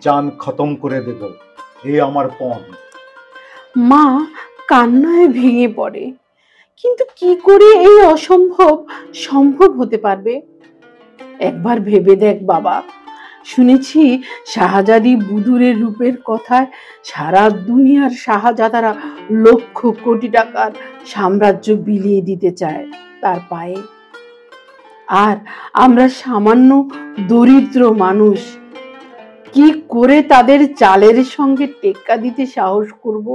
জান খতম করে দেব, এই আমার পণ। মা কান্নায় ভেঙে পড়ে। কিন্তু কি করে এই অসম্ভব সম্ভব হতে পারবে? একবার ভেবে দেখ বাবা, শুনেছি শাহজাদি বুদুরের রূপের কথায় সারা দুনিয়ার শাহজাদারা লক্ষ কোটি টাকার সাম্রাজ্য বিলিয়ে দিতে চায় তার পায়ে। আর আমরা সামান্য দরিদ্র মানুষ, কি করে তাদের চালের সঙ্গে টেক্কা দিতে সাহস করব?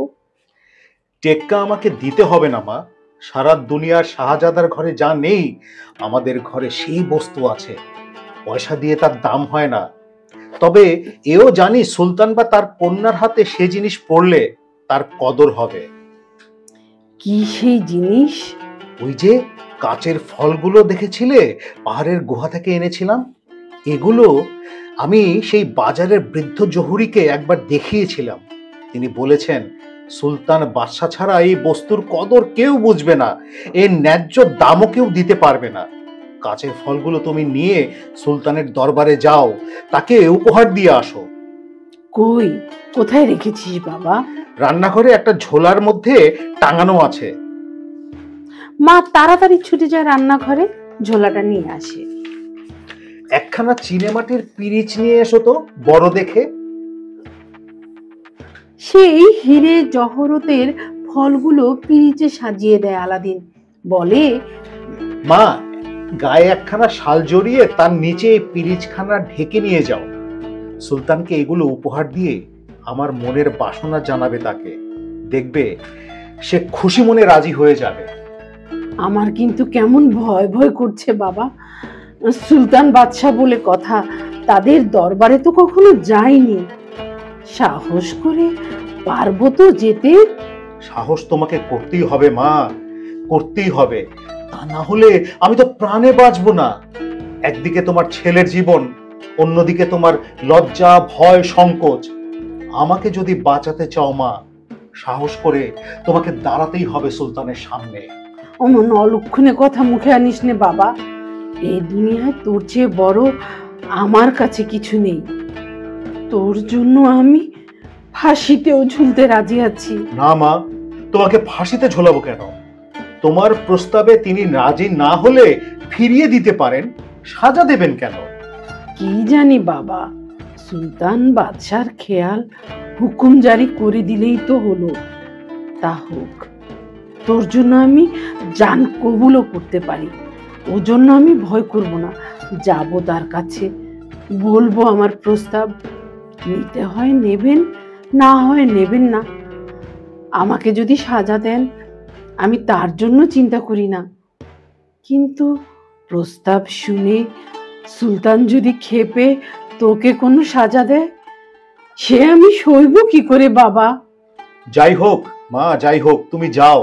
টেক্কা আমাকে দিতে হবে না মা। সারা দুনিয়ার শাহজাদার ঘরে যা নেই, আমাদের ঘরে সেই বস্তু আছে। পয়সা দিয়ে তার দাম হয় না। তবে এও জানি সুলতান বা তার কন্যার হাতে সে জিনিস পড়লে তার কদর হবে। কি সেই জিনিস? ওই যে কাচের ফলগুলো দেখেছিলে, পাহাড়ের গুহা থেকে এনেছিলাম। এগুলো আমি সেই বাজারের বৃদ্ধ জহুরিকে একবার দেখিয়েছিলাম। তিনি বলেছেন, সুলতান বাদশা ছাড়া এই বস্তুর কদর কেউ বুঝবে না, এর ন্যায্য দামও কেউ দিতে পারবে না। কাচের ফলগুলো তুমি নিয়ে সুলতানের দরবারে যাও, তাকে উপহার দিয়ে আসো। কই, কোথায় রেখেছিস বাবা? রান্নাঘরে একটা ঝোলার মধ্যে টাঙানো আছে। মা তাড়াতাড়ি ছুটে যায় রান্নাঘরে, ঝোলাটা নিয়ে আসে। একখানা চিনেমাটির পিরিচ নিয়ে এসো তো, বড় দেখে। সেই হিরে জহরতের ফলগুলো পিরিচে সাজিয়ে দেয় আলাদিন। বলে, মা, গায়ে একখানা শাল জড়িয়ে তার নিচে এই পিরিচখানা ঢেকে নিয়ে যাও। সুলতানকে এগুলো উপহার দিয়ে আমার মনের বাসনা জানাবে তাকে। দেখবে সে খুশি মনে রাজি হয়ে যাবে। আমার কিন্তু কেমন ভয় ভয় করছে বাবা। সুলতান বাদশাহ বলে কথা, তাদের দরবারে তো কখনো যাইনি। সাহস করে পারবো তো যেতে? সাহস তোমাকে করতেই হবে মা, করতেই হবে। তা না হলে আমি তো প্রাণে বাঁচবো না। একদিকে তোমার ছেলের জীবন, অন্যদিকে তোমার লজ্জা, ভয়, সংকোচ। আমাকে যদি বাঁচাতে চাও মা, সাহস করে তোমাকে দাঁড়াতেই হবে সুলতানের সামনে। অমন অলক্ষণে কথা মুখে আনিস নে বাবা। এই দুনিয়ায় তোর চেয়ে বড় আমার কাছে কিছু নেই। তোর জন্য আমি ফাঁসিতেও ঝুলতে রাজি আছি। না মা, তোমাকে ফাঁসিতে ঝোলাবো কেন? তোমার প্রস্তাবে তিনি রাজি না হলে ফিরিয়ে দিতে পারেন, সাজা দেবেন কেন? কি জানি বাবা, সুলতান বাদশার খেয়াল হুকুম জারি করে দিলেই তো হলো। তা হোক, তোর জন্য আমি জান কবুলও করতে পারি। ও জন্য আমি ভয় করব না। যাব তার কাছে, বলবো আমার প্রস্তাব। নিতে হয় নেবেন, না হয় নেবেন না। আমাকে যদি সাজা দেন, আমি তার জন্য চিন্তা করি না। কিন্তু প্রস্তাব শুনে সুলতান যদি ক্ষেপে তোকে কোনো সাজা দেয়, সে আমি সইব কি করে বাবা? যাই হোক মা, যাই হোক, তুমি যাও।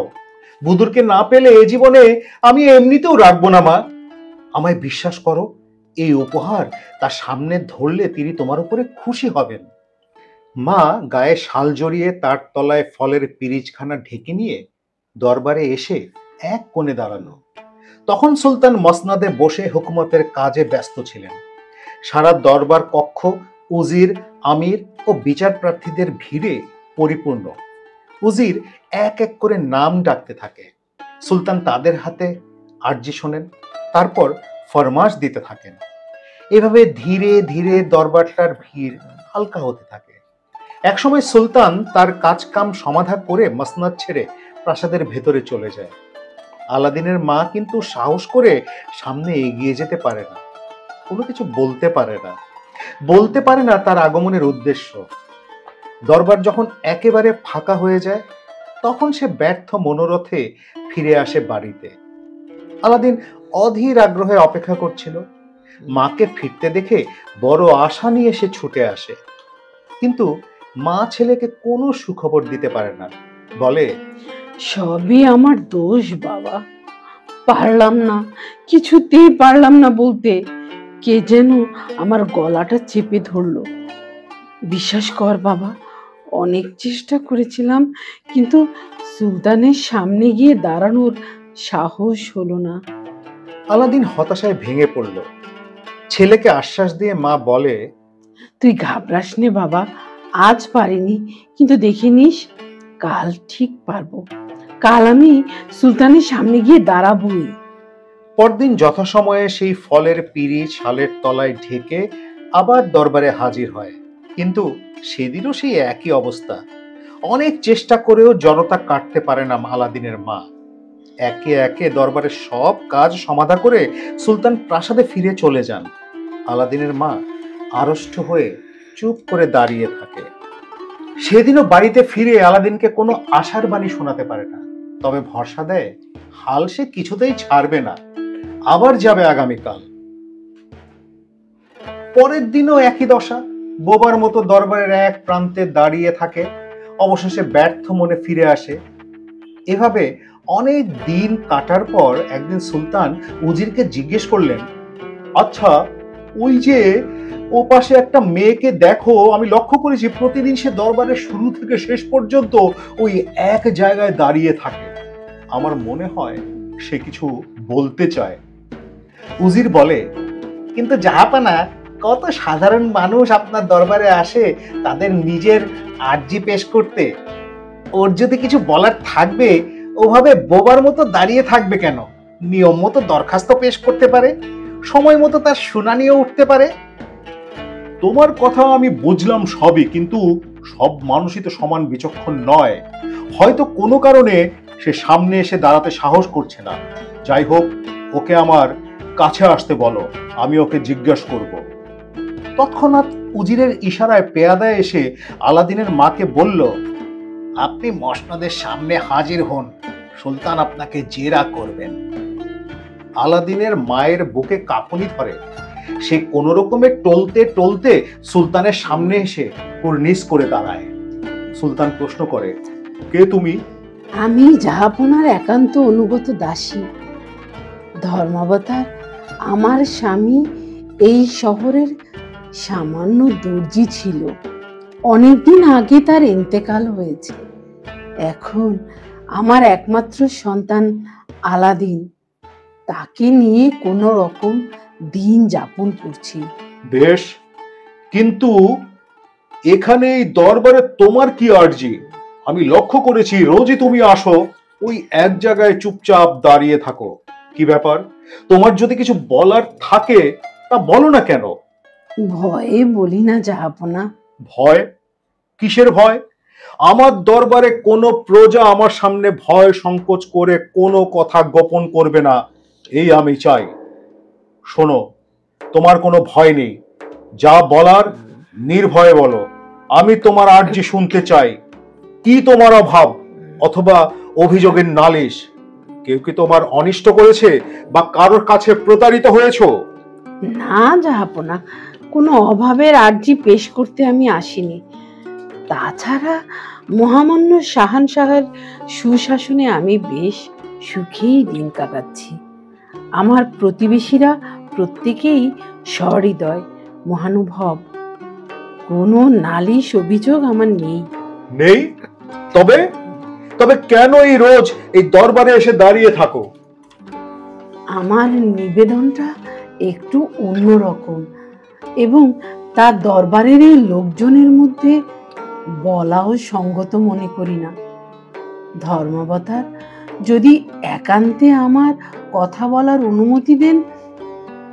বুদুরকে না পেলে এ জীবনে আমি এমনিতেও রাখবো না মা। আমায় বিশ্বাস করো, এই উপহার তার সামনে ধরলে তিনি তোমার উপরে খুশি হবেন। মা গায়ে শাল জড়িয়ে তার তলায় ফলের পিরিচখানা ঢেকে নিয়ে দরবারে এসে এক কোণে দাঁড়ালো। তখন সুলতান মসনাদে বসে হুকুমতের কাজে ব্যস্ত ছিলেন। সারা দরবার কক্ষ উজির, আমির ও বিচার প্রার্থীদের ভিড়ে পরিপূর্ণ। উজির এক এক করে নাম ডাকতে থাকে। সুলতান তাদের হাতে আরজি শোনেন, তারপর ফরমাস দিতে থাকেন। এভাবে ধীরে ধীরে দরবারটার ভিড় হালকা হতে থাকে। একসময় সুলতান তার কাজকাম সমাধা করে মসনদ ছেড়ে প্রাসাদের ভেতরে চলে যায়। আলাদিনের মা কিন্তু সাহস করে সামনে এগিয়ে যেতে পারে না, কোনো কিছু বলতে পারে না তার আগমনের উদ্দেশ্য। দরবার যখন একেবারে ফাঁকা হয়ে যায়, তখন সে ব্যর্থ মনোরথে ফিরে আসে বাড়িতে। আলাদিন অধীর আগ্রহে অপেক্ষা করছিল। মাকে ফিরতে দেখে বড় আশা নিয়ে সে ছুটে আসে। কিন্তু মা ছেলেকে কোনো সুখবর দিতে পারে না। বলে, সবই আমার দোষ বাবা। পারলাম না, কিছুতেই পারলাম না বলতে। কে যেন আমার গলাটা চেপে ধরলো। বিশ্বাস কর বাবা, অনেক চেষ্টা করেছিলাম, কিন্তু সুলতানের সামনে গিয়ে দাঁড়ানোর সাহস হলো না। আলাদিন হতাশায় ভেঙে পড়ল। ছেলেকে আশ্বাস দিয়ে মা বলে, তুই ঘাবড়াস নে বাবা, আজ পারিনি, কিন্তু দেখে নিস কাল ঠিক পারবো। কাল আমি সুলতানের সামনে গিয়ে দাঁড়াবই। পরদিন যথাসময়ে সেই ফলের পিঁড়ি ছালের তলায় ঢেকে আবার দরবারে হাজির হয়। কিন্তু সেদিনও সেই একই অবস্থা। অনেক চেষ্টা করেও জনতা কাটতে পারে না আলাদিনের মা। একে একে দরবারের সব কাজ সমাধা করে সুলতান প্রাসাদে ফিরে চলে যান। আলাদিনের মা আড়ষ্ট হয়ে চুপ করে দাঁড়িয়ে থাকে। সেদিনও বাড়িতে ফিরে আলাদিনকে কোনো আশার বাণী শোনাতে পারে না, তবে ভরসা দেয় হাল সে কিছুতেই ছাড়বে না, আবার যাবে আগামীকাল। পরের দিনও একই দশা। বোবার মতো দরবারের এক প্রান্তে দাঁড়িয়ে থাকে, অবশেষে ব্যর্থ মনে ফিরে আসে। এভাবে অনেক দিন কাটার পর একদিন সুলতান উজিরকে জিজ্ঞেস করলেন, আচ্ছা, ওই যে ও পাশে একটা মেয়েকে দেখো, আমি লক্ষ্য করেছি প্রতিদিন সে দরবারের শুরু থেকে শেষ পর্যন্ত ওই এক জায়গায় দাঁড়িয়ে থাকে। আমার মনে হয় সে কিছু বলতে চায়। উজির বলে, কিন্তু জাহাপানা, কত সাধারণ মানুষ আপনার দরবারে আসে তাদের নিজের আর্জি পেশ করতে। ওর যদি কিছু বলার থাকবে, ওভাবে বোবার মতো দাঁড়িয়ে থাকবে কেন? নিয়ম মতো দরখাস্ত পেশ করতে পারে, সময় মতো তার শুনানিও উঠতে পারে। তোমার কথা আমি বুঝলাম সবই, কিন্তু সব মানুষই তো সমান বিচক্ষণ নয়। হয়তো কোনো কারণে সে সামনে এসে দাঁড়াতে সাহস করছে না। যাই হোক, ওকে আমার কাছে আসতে বলো, আমি ওকে জিজ্ঞাসা করব। তৎক্ষণাৎ উজিরের ইশারায় পেয়াদা এসে আলাদিনের মাকে বলল, আপনি মসনদের সামনে হাজির হন, সুলতান আপনাকে জেরা করবেন। আলাদিনের মায়ের বুকে কাঁপুনি ধরে। সে কোনো রকমে টলতে টলতে সুলতানের সামনে এসে কুর্নিশ করে দাঁড়ায়। সুলতান প্রশ্ন করে, কে তুমি? আমি জাহাপনার একান্ত অনুগত দাসী। ধর্মাবতার আমার স্বামী এই শহরের সামান্য দর্জি ছিল। অনেকদিন আগে তার ইন্তেকাল হয়েছে। এখন আমার একমাত্র সন্তান আলাদিন, তাকে নিয়ে কোনো রকম দিন যাপন করছি। বেশ, কিন্তু এখানে এই দরবারে তোমার কি আর্জি? আমি লক্ষ্য করেছি রোজই তুমি আসো, ওই এক জায়গায় চুপচাপ দাঁড়িয়ে থাকো। কি ব্যাপার? তোমার যদি কিছু বলার থাকে তা বলো না কেন? ভয়ে বলি না জাহাপনা। ভয়? কিসের ভয়? আমার দরবারে কোনো প্রজা আমার সামনে ভয় সংকোচ করে কোনো কথা গোপন করবে না, এই আমি চাই। শোনো, তোমার কোনো ভয় নেই, যা বলার নির্ভয়ে বলো। আমি তোমার আর্জি শুনতে চাই। কি তোমার অভাব অথবা অভিযোগের নালিশ? কেউ কি তোমার অনিষ্ট করেছে বা কারোর কাছে প্রতারিত হয়েছো? না জাহাপনা, কোনো অভাবের আর্জি পেশ করতে আমি আসিনি। তাছাড়া মহামান্য শাহানশাহের সুশাসনে আমি বেশ সুখেই দিন কাটাচ্ছি। আমার প্রতিবেশীরা প্রত্যেকেই সহৃদয়, মহানুভব। কোনো নালিশ অভিযোগ আমার নেই। নেই? তবে তবে কেন এই রোজ এই দরবারে এসে দাঁড়িয়ে থাকো? আমার নিবেদনটা একটু অন্যরকম, এবং তার দরবারের এই লোকজনের মধ্যে বলাও সঙ্গত মনে করি না। ধর্মাবতার যদি একান্তে আমার কথা বলার অনুমতি দেন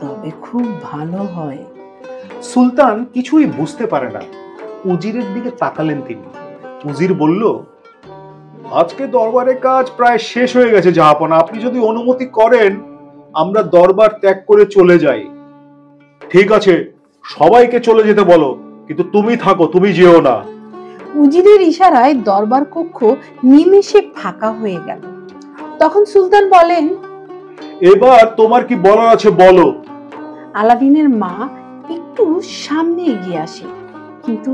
তবে খুব ভালো হয়। সুলতান কিছুই বুঝতে পারে না। উজিরের দিকে তাকালেন তিনি। উজির বলল, আজকে দরবারের কাজ প্রায় শেষ হয়ে গেছে জাহাপনা, আপনি যদি অনুমতি করেন আমরা দরবার ত্যাগ করে চলে যাই। ঠিক আছে, সবাইকে চলে যেতে বলো, কিন্তু তুমি থাকো, তুমি যেও না। উজিরের ইশারায় দরবার কক্ষ নিমেষে ফাঁকা হয়ে গেল। তখন সুলতান বলেন, এবার তোমার কি বলার আছে বলো। আলাদিনের মা একটু সামনে এগিয়ে আসে, কিন্তু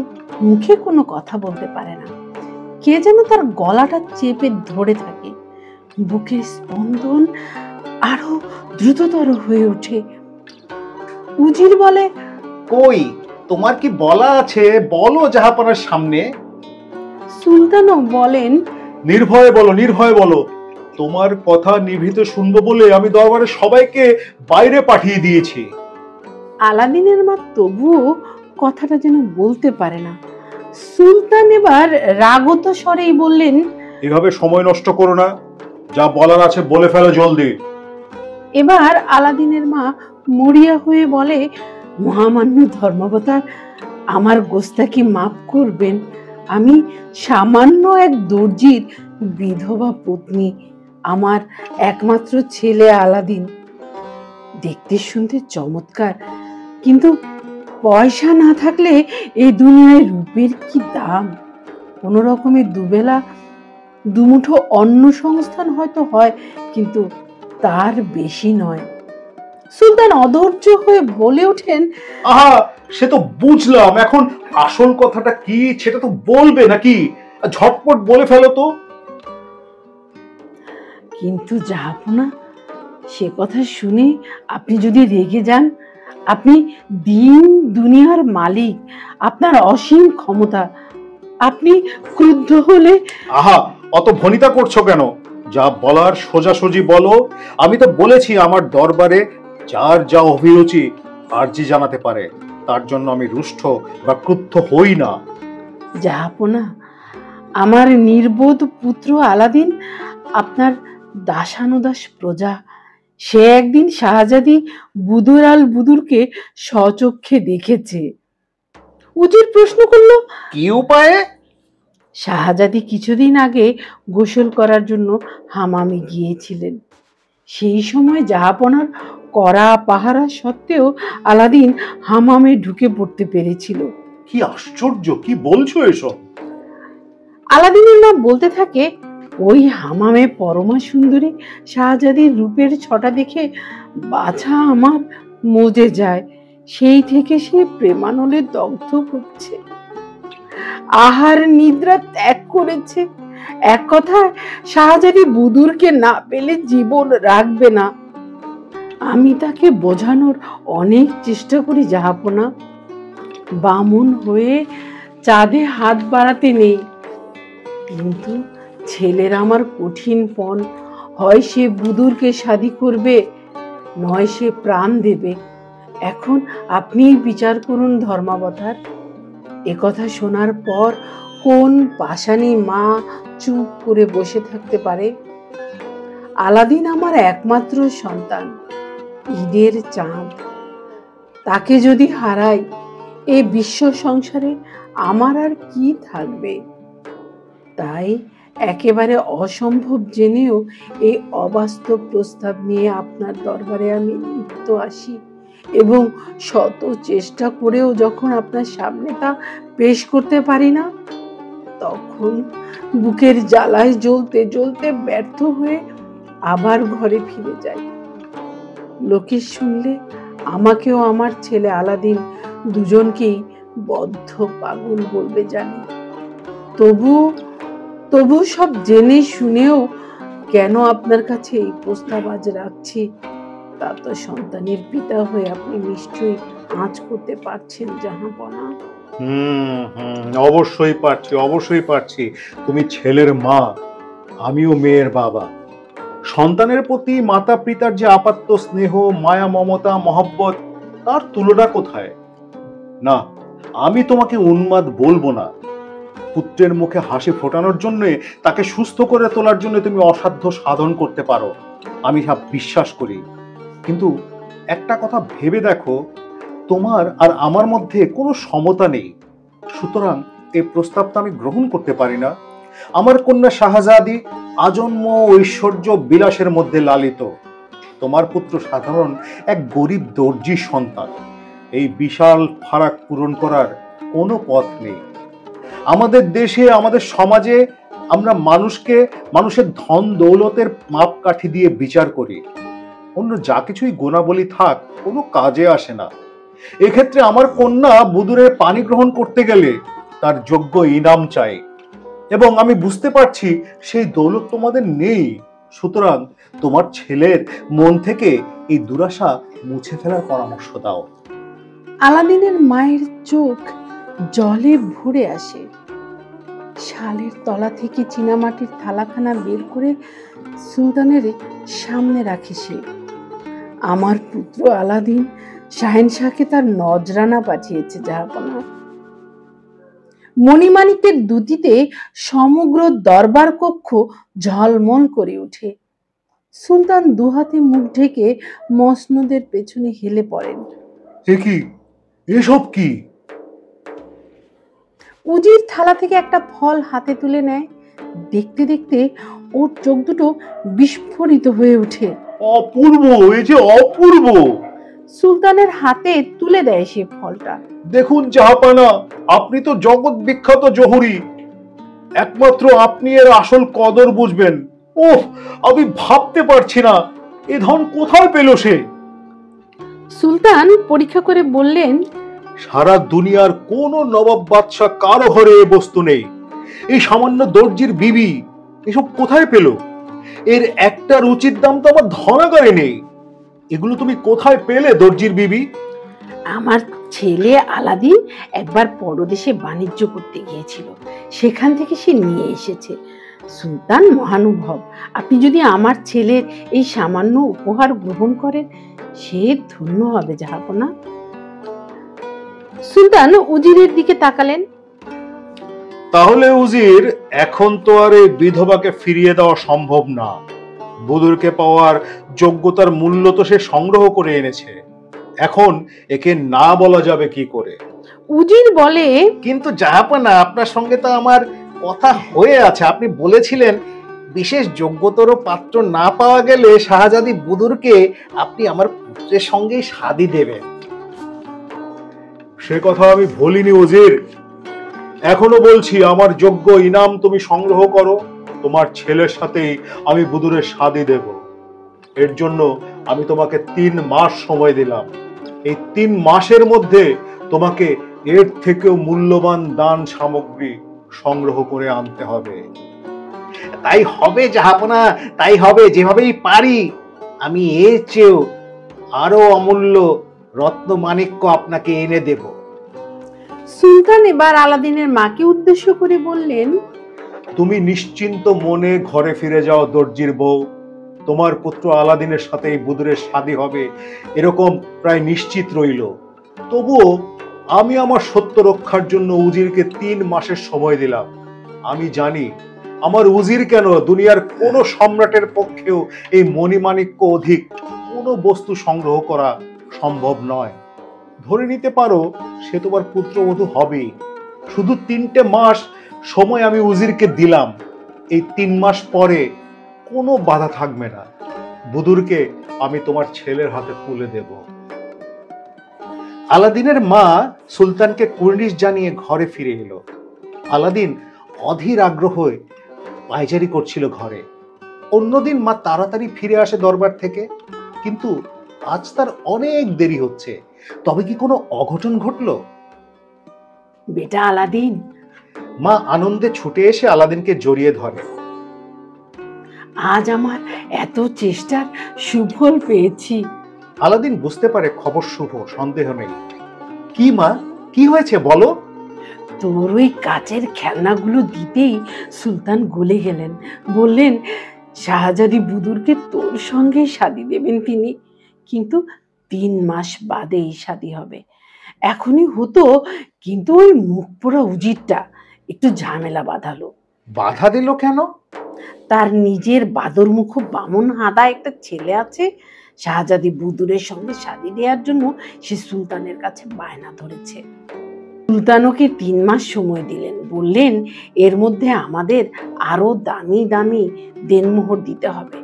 মুখে কোনো কথা বলতে পারে না। কে যেন তার গলাটা চেপে ধরে থাকে। বুকের স্পন্দন আরো দ্রুততর হয়ে ওঠে। উজির বলে, কই, তোমার কি বলা আছে বলো জাহাপনার সামনে। সুলতানও বলেন, নির্ভয়ে বলো, নির্ভয়ে বলো, তোমার কথা নিভৃত শুনবো বলে আমি দরবারে সবাইকে বাইরে পাঠিয়ে দিয়েছি। আলাদিনের মা তবুও কথাটা যেন বলতে পারে না। সুলতান এবার রাগত স্বরেই বললেন, এভাবে সময় নষ্ট করো না, যা বলার আছে বলে ফেলো জলদি। এবার আলাদিনের মা মরিয়া হয়ে বলে, মহামান্য ধর্মাবতার, আমার গোস্তাকি মাফ করবেন। আমি সামান্য এক দর্জির বিধবা পত্নী। আমার একমাত্র ছেলে আলাদিন দেখতে শুনতে চমৎকার, কিন্তু পয়সা না থাকলে এই দুনিয়ায় রূপের কি দাম। কোন রকমের দুবেলা দুমুঠো অন্ন সংস্থান হয়তো হয়, কিন্তু তার বেশি নয়। সুলতান অধৈর্য হয়ে বলে ওঠেন, আহা, সে তো বুঝলাম, এখন আসল কথাটা কি সেটা তো বলবে নাকি? ঝটপট বলে ফেলো তো। কিন্তু জাহাপনা, সে কথা শুনে আপনি যদি রেগে যান, আপনি দিন দুনিয়ার মালিক, আপনার অসীম ক্ষমতা। আপনি ক্রুদ্ধ হলে। আহা, অত ভনিতা করছো কেন? যা বলার সোজাসুজি বলো। আমি তো বলেছি আমার দরবারে যার যা অভিরুচি আরজি জানাতে পারে, তার জন্য আমি রুষ্ট বা ক্রুদ্ধ হই না। জাহাপনা, আমার নির্বোধ পুত্র আলাদিন আপনার দাসানুদাস প্রজা। সে একদিন শাহজাদি বুদুর আল বুদুরকে স্বচক্ষে দেখেছে। উজির প্রশ্ন করলো, কি উপায়ে? শাহজাদি কিছুদিন আগে গোসল করার জন্য হামামে গিয়েছিলেন। সেই সময় জাহাপনার কড়া পাহারা সত্ত্বেও আলাদিন হামামে ঢুকে পড়তে পেরেছিল। কি আশ্চর্য, কি বলছো এসব? আলাদিনের মা বলতে থাকে, ওই হামামে পরমা সুন্দরী শাহজাদির রূপের ছটা দেখে বাছা আমার মজে যায়। সেই থেকে সে প্রেমানলে দগ্ধ হচ্ছে, আহার নিদ্রা ত্যাগ করেছে। এক কথায় শাহজাদি বুদুরকে না পেলে জীবন রাখবে না। আমি তাকে বোঝানোর অনেক চেষ্টা করি জাহাপনা। বামুন হয়ে চাঁদে হাত বাড়াতে নেই, কিন্তু ছেলের আমার কঠিন পণ। হয় সে বুদুরকে শাদী করবে, নয় সে প্রাণ দেবে। এখন আপনিই বিচার করুন ধর্মাবতার। একথা শোনার পর কোন পাষাণী মা চুপ করে বসে থাকতে পারে? আলাদিন আমার একমাত্র সন্তান, ঈদের চাঁদ। তাকে যদি হারাই, এই বিশ্ব সংসারে আমার আর কি থাকবে? তাই একেবারে অসম্ভব জেনেও এই অবাস্তব প্রস্তাব নিয়ে আপনার দরবারে আমি নিত্য আসি, এবং শত চেষ্টা করেও যখন আপনার সামনে তা পেশ করতে পারি না, তখন বুকের জ্বালায় জ্বলতে জ্বলতে ব্যর্থ হয়ে আবার ঘরে ফিরে যাই। লোকে শুনলে আমাকেও আমার ছেলে আলাদিন দুজনকেই বদ্ধ পাগল বলবে জানি। তবু সব জেনে শুনেও কেন আপনার কাছে এই প্রস্তাব আজ রাখছি, তা তো সন্তানের পিতা হয়ে আপনি নিশ্চয়ই আঁচ করতে পারছেন জাহাপনা। অবশ্যই পারছি, অবশ্যই পারছি। তুমি ছেলের মা, আমিও মেয়ের বাবা। সন্তানের প্রতি মাতা পিতার যে আপাত্ত স্নেহ, মায়া, মমতা, মহব্বত, তার তুলনা কোথায়? না, আমি তোমাকে উন্মাদ বলবো না। পুত্রের মুখে হাসি ফোটানোর জন্য, তাকে সুস্থ করে তোলার জন্য তুমি অসাধ্য সাধন করতে পারো, আমি সব বিশ্বাস করি। কিন্তু একটা কথা ভেবে দেখো, তোমার আর আমার মধ্যে কোনো সমতা নেই। সুতরাং এই প্রস্তাবটা আমি গ্রহণ করতে পারি না। আমার কন্যা শাহজাদি আজন্ম ঐশ্বর্য বিলাসের মধ্যে লালিত। তোমার পুত্র সাধারণ এক গরিব দর্জির সন্তান। এই বিশাল ফারাক পূরণ করার কোনো পথ নেই। আমাদের দেশে, আমাদের সমাজে আমরা মানুষের ধন দৌলতের মাপকাঠি দিয়ে বিচার করি। অন্য যা কিছুই গুণাবলী থাক, কোনো কাজে আসে না। এক্ষেত্রে আমার কন্যা বুদুরের পানি গ্রহণ করতে গেলে তার যোগ্য ইনাম চাই, এবং আমি বুঝতে পারছি সেই দৌলত তোমাদের নেই। সুতরাং তোমার ছেলের মন থেকে এই দুরাশা মুছে ফেলার পরামর্শ দাও। আলাদিনের মায়ের চোখ জলে ভরে আসে। শালের তলা থেকে চীনামাটির থালাখানা বের করে সুলতানের সামনে রাখে সে। আমার পুত্র আলাদিন শাহেনশাহকে তার নজরানা পাঠিয়েছে জাহাপনা। মণিমাণিক্যের দ্যুতিতে সমগ্র দরবার কক্ষ ঝলমল করে ওঠে। সুলতান দুহাতে মুখ ঢেকে মসনদের পেছনে হেলে পড়েন। এ কি, এসব কি? উজির থালা থেকে একটা ফল হাতে তুলে নেয়। দেখতে দেখতে ওর চোখ দুটো বিস্ফোরিত হয়ে ওঠে। অপূর্ব, এই যে অপূর্ব! সুলতানের হাতে তুলে দেয় সে ফলটা। দেখুন জাহাপানা, আপনি তো জগৎ বিখ্যাত জহুরি, একমাত্র আপনি এর আসল কদর বুঝবেন। ওহ, আমি ভাবতে পারছি না এ ধন কোথায় পেল সে। সুলতান পরীক্ষা করে বললেন, সারা দুনিয়ার কোন নবাব বাদশাহ কারো ঘরে এ বস্তু নেই। এই সামান্য দর্জির বিবি এসব কোথায় পেল? এর একটা উচিত দাম তো আমার ধনাগারে নেই। এগুলো তুমি কোথায় পেলে দর্জির বিবি? আমার ছেলে আলাদিন একবার পরদেশে বাণিজ্য করতে গিয়েছিল, সেখান থেকে সে নিয়ে এসেছে। সুলতান মহানুভব, আপনি যদি আমার ছেলের এই সামান্য উপহার গ্রহণ করেন, সে ধন্য হবে জাহাপনা। সুলতান উজিরের দিকে তাকালেন। তাহলে উজির, এখন তো আর এই বিধবাকে ফিরিয়ে দেওয়া সম্ভব না। বুদুরকে পাওয়ার যোগ্যতার মূল্য তো সে সংগ্রহ করে এনেছে, এখন একে না বলা যাবে কি করে? উজির বলে, কিন্তু জাহাপনা, আপনার সঙ্গে তো আমার কথা হয়ে আছে। আপনি বলেছিলেন বিশেষ যোগ্যতর পাত্র না পাওয়া গেলে শাহজাদি বুদুরকে আপনি আমার পুত্রের সঙ্গেই শাদী দেবেন। সে কথা আমি ভুলিনি উজির, এখনো বলছি আমার যোগ্য ইনাম তুমি সংগ্রহ করো, তোমার ছেলের সাথেই আমি বুদুরের শাদী দেব। এর জন্য আমি তোমাকে 3 মাস সময় দিলাম। এই 3 মাসের মধ্যে তোমাকে এর থেকেও মূল্যবান দান সামগ্রী সংগ্রহ করে আনতে হবে। তাই হবে জাহাপনা, তাই হবে। যেভাবেই পারি আমি এর চেয়েও আরো অমূল্য রত্ন মাণিক্য আপনাকে এনে দেব। সুলতান এবার আলাদিনের মাকে উদ্দেশ্য করে বললেন, তুমি নিশ্চিন্ত মনে ঘরে ফিরে যাও দর্জির বউ। তোমার পুত্র আলাদিনের সাথে এই বুদুরের শাদী হবে এরকম প্রায় নিশ্চিত রইল। তবুও আমি আমার সত্য রক্ষার জন্য উজিরকে 3 মাসের সময় দিলাম। আমি জানি আমার উজির কেন, দুনিয়ার কোন সম্রাটের পক্ষেও এই মণিমাণিক্য অধিক কোনো বস্তু সংগ্রহ করা সম্ভব নয়। ধরে নিতে পারো সে তোমার পুত্রবধূ হবেই। শুধু 3টে মাস সময় আমি উজিরকে দিলাম। এই 3 মাস পরে কোনো বাধা থাকবে না, বুদুরকে আমি তোমার ছেলের হাতে তুলে দেব। আলাদিনের মা সুলতানকে কুর্নিশ জানিয়ে ঘরে ফিরে এলো। আলাদিন অধীর আগ্রহে পায়চারি করছিল ঘরে। অন্যদিন মা তাড়াতাড়ি ফিরে আসে দরবার থেকে, কিন্তু আজ তার অনেক দেরি হচ্ছে। তবে কি কোনো অঘটন ঘটলো? বেটা আলাদিন, মা আনন্দে ছুটে এসে আলাদিনকে জড়িয়ে ধরে। আজ আমার এত চেষ্টার সুফল পেয়েছি। আলাদিন বুঝতে পারে খবর শুভ, সন্দেহ নেই। কি মা, কি হয়েছে বলো? তোর ওই কাচের খেলনাগুলো দিতেই সুলতান গলে গেলেন। বললেন শাহজাদি বুদুরকে তোর সঙ্গে শাদী দেবেন তিনি, কিন্তু 3 মাস বাদে এই শাদী হবে। এখনই হতো, কিন্তু ওই মুখ পোড়া উজিরটা একটু ঝামেলা বাঁধালো। বাধা দিল কেন? তার নিজের বাদরমুখ বামন হাদা একটা ছেলে আছে, শাহজাদি বুদুরের সঙ্গে শাদী দেওয়ার জন্য সে সুলতানের কাছে বায়না ধরেছে। সুলতান ওকে 3 মাস সময় দিলেন, বললেন এর মধ্যে আমাদের আরো দামি দামি দেনমোহর দিতে হবে,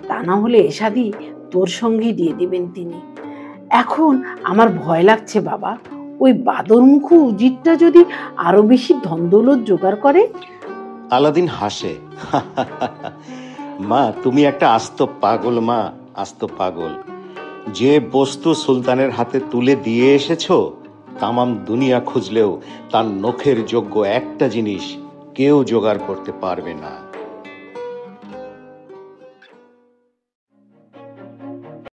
তা না হলে এ শাদী তোর সঙ্গেই দিয়ে দিবেন তিনি। এখন আমার ভয় লাগছে বাবা, ওই বাদরমুখ উজিরটা যদি আরো বেশি ধনদৌলত জোগাড় করে। আলাদিন হাসে, মা তুমি একটা আস্ত পাগল মা, আস্ত পাগল। যে বস্তু সুলতানের হাতে তুলে দিয়ে এসেছো, তামাম দুনিয়া খুঁজলেও তার নখের যোগ্য একটা জিনিস কেউ জোগাড় করতে পারবে না।